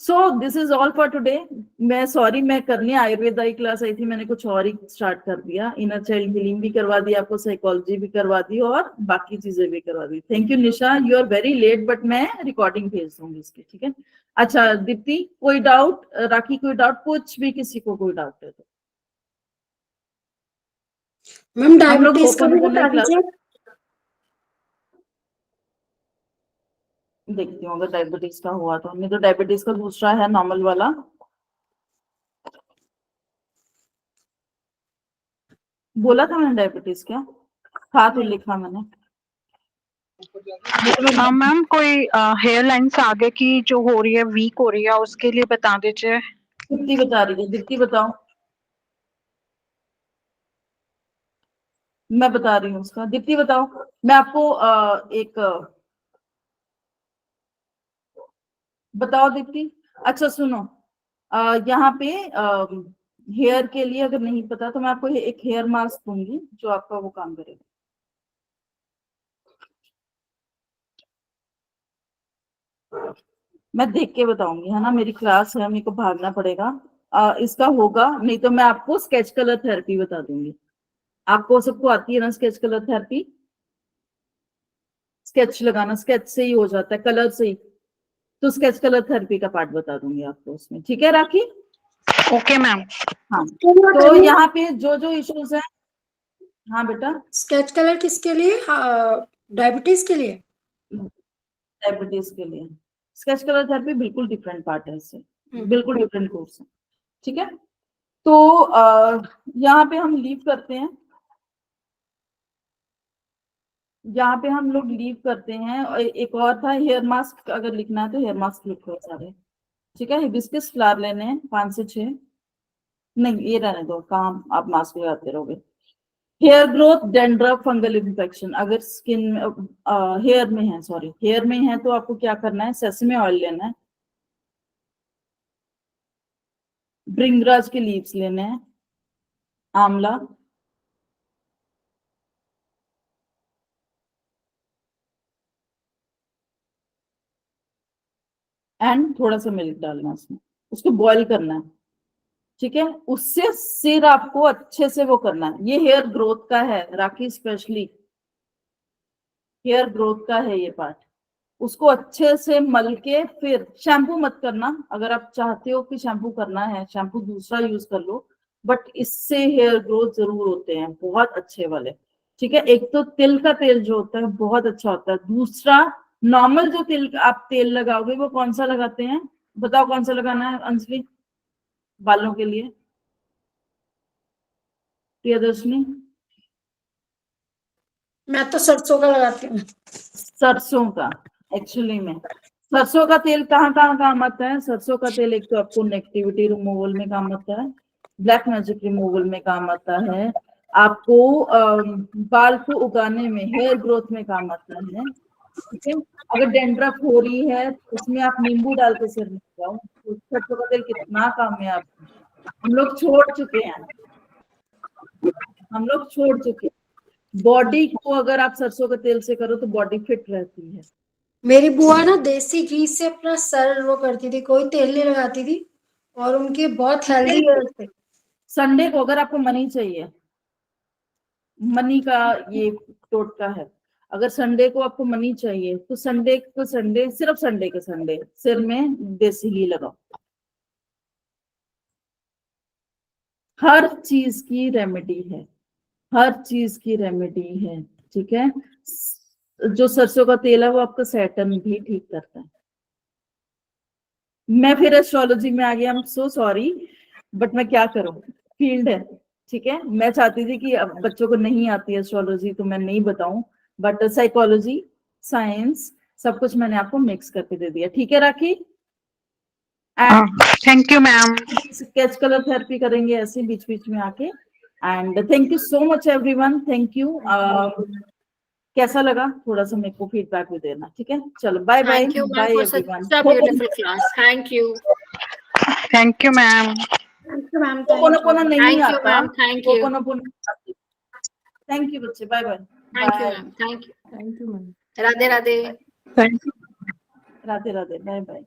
So this is all for today. मैं सॉरी, मैं करने आयुर्वेदा की क्लास आई थी, मैंने कुछ और ही स्टार्ट कर दिया, इनर चाइल्ड हीलिंग भी करवा दी आपको, साइकोलॉजी भी करवा दी और बाकी चीजें भी करवा दी। Thank you Nisha, you are very late, but मैं रिकॉर्डिंग भेज दूंगी इसकी, ठीक है। अच्छा दीप्ति, कोई डाउट, राखी कोई डाउट, कुछ भी किसी को कोई डाउट है तो मैम हम लोग डायबिटीज का भी बता क्लास दीजिए। देखती हूँ, अगर डायबिटीज का हुआ तो, नहीं तो डायबिटीज का दूसरा है नॉर्मल वाला, बोला था मैंने डायबिटीज क्या, हाँ तो लिखा मैंने। मैम कोई हेयर लाइंस आगे की जो हो रही है, वीक हो रही है, उसके लिए बता दीजिए। दीप्ति बता रही है, दीप्ति बताओ, मैं बता रही हूँ उसका, दीप्ति बताओ, मैं आपको एक बताओ दीप्ति। अच्छा सुनो, यहाँ पे हेयर के लिए अगर नहीं पता तो मैं आपको एक हेयर मास्क दूंगी जो आपका वो काम करेगा। मैं देख के बताऊंगी, है ना, मेरी क्लास है, मेरे को भागना पड़ेगा। इसका होगा, नहीं तो मैं आपको स्केच कलर थेरेपी बता दूंगी। आपको सबको आती है ना स्केच कलर थेरेपी? स्केच लगाना, स्केच से ही हो जाता है, कलर से ही। तो स्केच कलर थेरेपी का पार्ट बता दूंगी आपको उसमें, ठीक है राखी? Okay ma'am. हाँ, तो यहाँ पे जो जो इश्यूज है। हाँ बेटा। स्केच कलर किसके लिए? डायबिटीज के लिए? डायबिटीज के लिए स्केच कलर थेरेपी बिल्कुल डिफरेंट पार्ट है इससे, बिल्कुल डिफरेंट कोर्स है, ठीक है? तो यहाँ पे हम लीव करते हैं, यहाँ पे हम लोग लीव करते हैं। और एक और था हेयर मास्क, अगर लिखना है तो हेयर मास्क लिखो सारे, ठीक है? हिबिस्कस फ्लावर लेने हैं 5 से 6, नहीं ये रहने दो, काम आप मास्क लगाते रहोगे। Hair growth, dandruff, fungal infection, अगर स्किन हेयर में है, सॉरी हेयर में है, तो आपको क्या करना है? सेसमे ऑयल लेना है, भृंगराज के लीव्स लेने हैं, आंवला, एंड थोड़ा सा मिल्क डालना है उसमें, उसको बॉईल करना है, ठीक है? उससे सिर आपको अच्छे से वो करना है। ये हेयर ग्रोथ का है राखी, स्पेशली हेयर ग्रोथ का है ये पार्ट। उसको अच्छे से मल के, फिर शैम्पू मत करना, अगर आप चाहते हो कि शैम्पू करना है, शैम्पू दूसरा यूज कर लो, बट इससे हेयर ग्रोथ जरूर होते हैं बहुत अच्छे वाले, ठीक है? एक तो तिल का तेल जो होता है बहुत अच्छा होता है, दूसरा नॉर्मल जो तिल आप तेल लगाओगे वो कौन सा लगाते हैं? बताओ कौन सा लगाना है अंजलि बालों के लिए? प्रियदर्शनी? मैं तो सरसों का लगाती हूँ। सरसों का, एक्चुअली में सरसों का तेल कहाँ कहाँ काम आता है? सरसों का तेल एक तो आपको नेगेटिविटी रिमूवल में काम आता है, ब्लैक मैजिक रिमूवल में काम आता है, आपको बाल को उगाने में, हेयर ग्रोथ में काम आता है, ठीक है? अगर डेंड्रफ हो रही है तो उसमें आप नींबू डाल के सिर में लगाओ, तो सरसों का तेल कितना काम है आपको। हम लोग छोड़ चुके हैं, हम लोग छोड़ चुके हैं। बॉडी को अगर आप सरसों के तेल से करो तो बॉडी फिट रहती है। मेरी बुआ ना देसी घी से अपना सर वो करती थी, कोई तेल नहीं लगाती थी, और उनके बहुत हेल्दी हेयर थे। संडे को अगर आपको मनी चाहिए, मनी का ये टोटका है, अगर संडे को आपको मनी चाहिए तो संडे को, संडे सिर्फ संडे के संडे सिर में देसी घी लगाओ। हर चीज की रेमेडी है, हर चीज की रेमेडी है, ठीक है? जो सरसों का तेल है वो आपका सैटर्न भी ठीक करता है। मैं फिर एस्ट्रोलॉजी में आ गया, I am so sorry, but मैं क्या करूं, फील्ड है, ठीक है? मैं चाहती थी कि अब बच्चों को नहीं आती एस्ट्रोलॉजी तो मैं नहीं बताऊं, बट साइकोलॉजी, साइंस, सब कुछ मैंने आपको मिक्स करके दे दिया, ठीक है Rakhi? Thank you ma'am. Sketch colour therapy करेंगे ऐसे बीच बीच में आके। And thank you so much everyone, thank you. कैसा लगा थोड़ा सा मेरे को फीडबैक भी देना, ठीक है? चलो bye bye, Thank you, ma'am, bye for everyone. such a beautiful class. Thank you. Thank you ma'am. Ma'am पोपोनोपोनो नहीं Thank you, आता, ma'am. Thank you. पोपोनोपोनो। थैंक यू बच्चे, bye bye. Thank you, ma'am. Thank you. Thank you ma'am. Radhe Radhe. Thank you. Radhe Radhe, bye bye.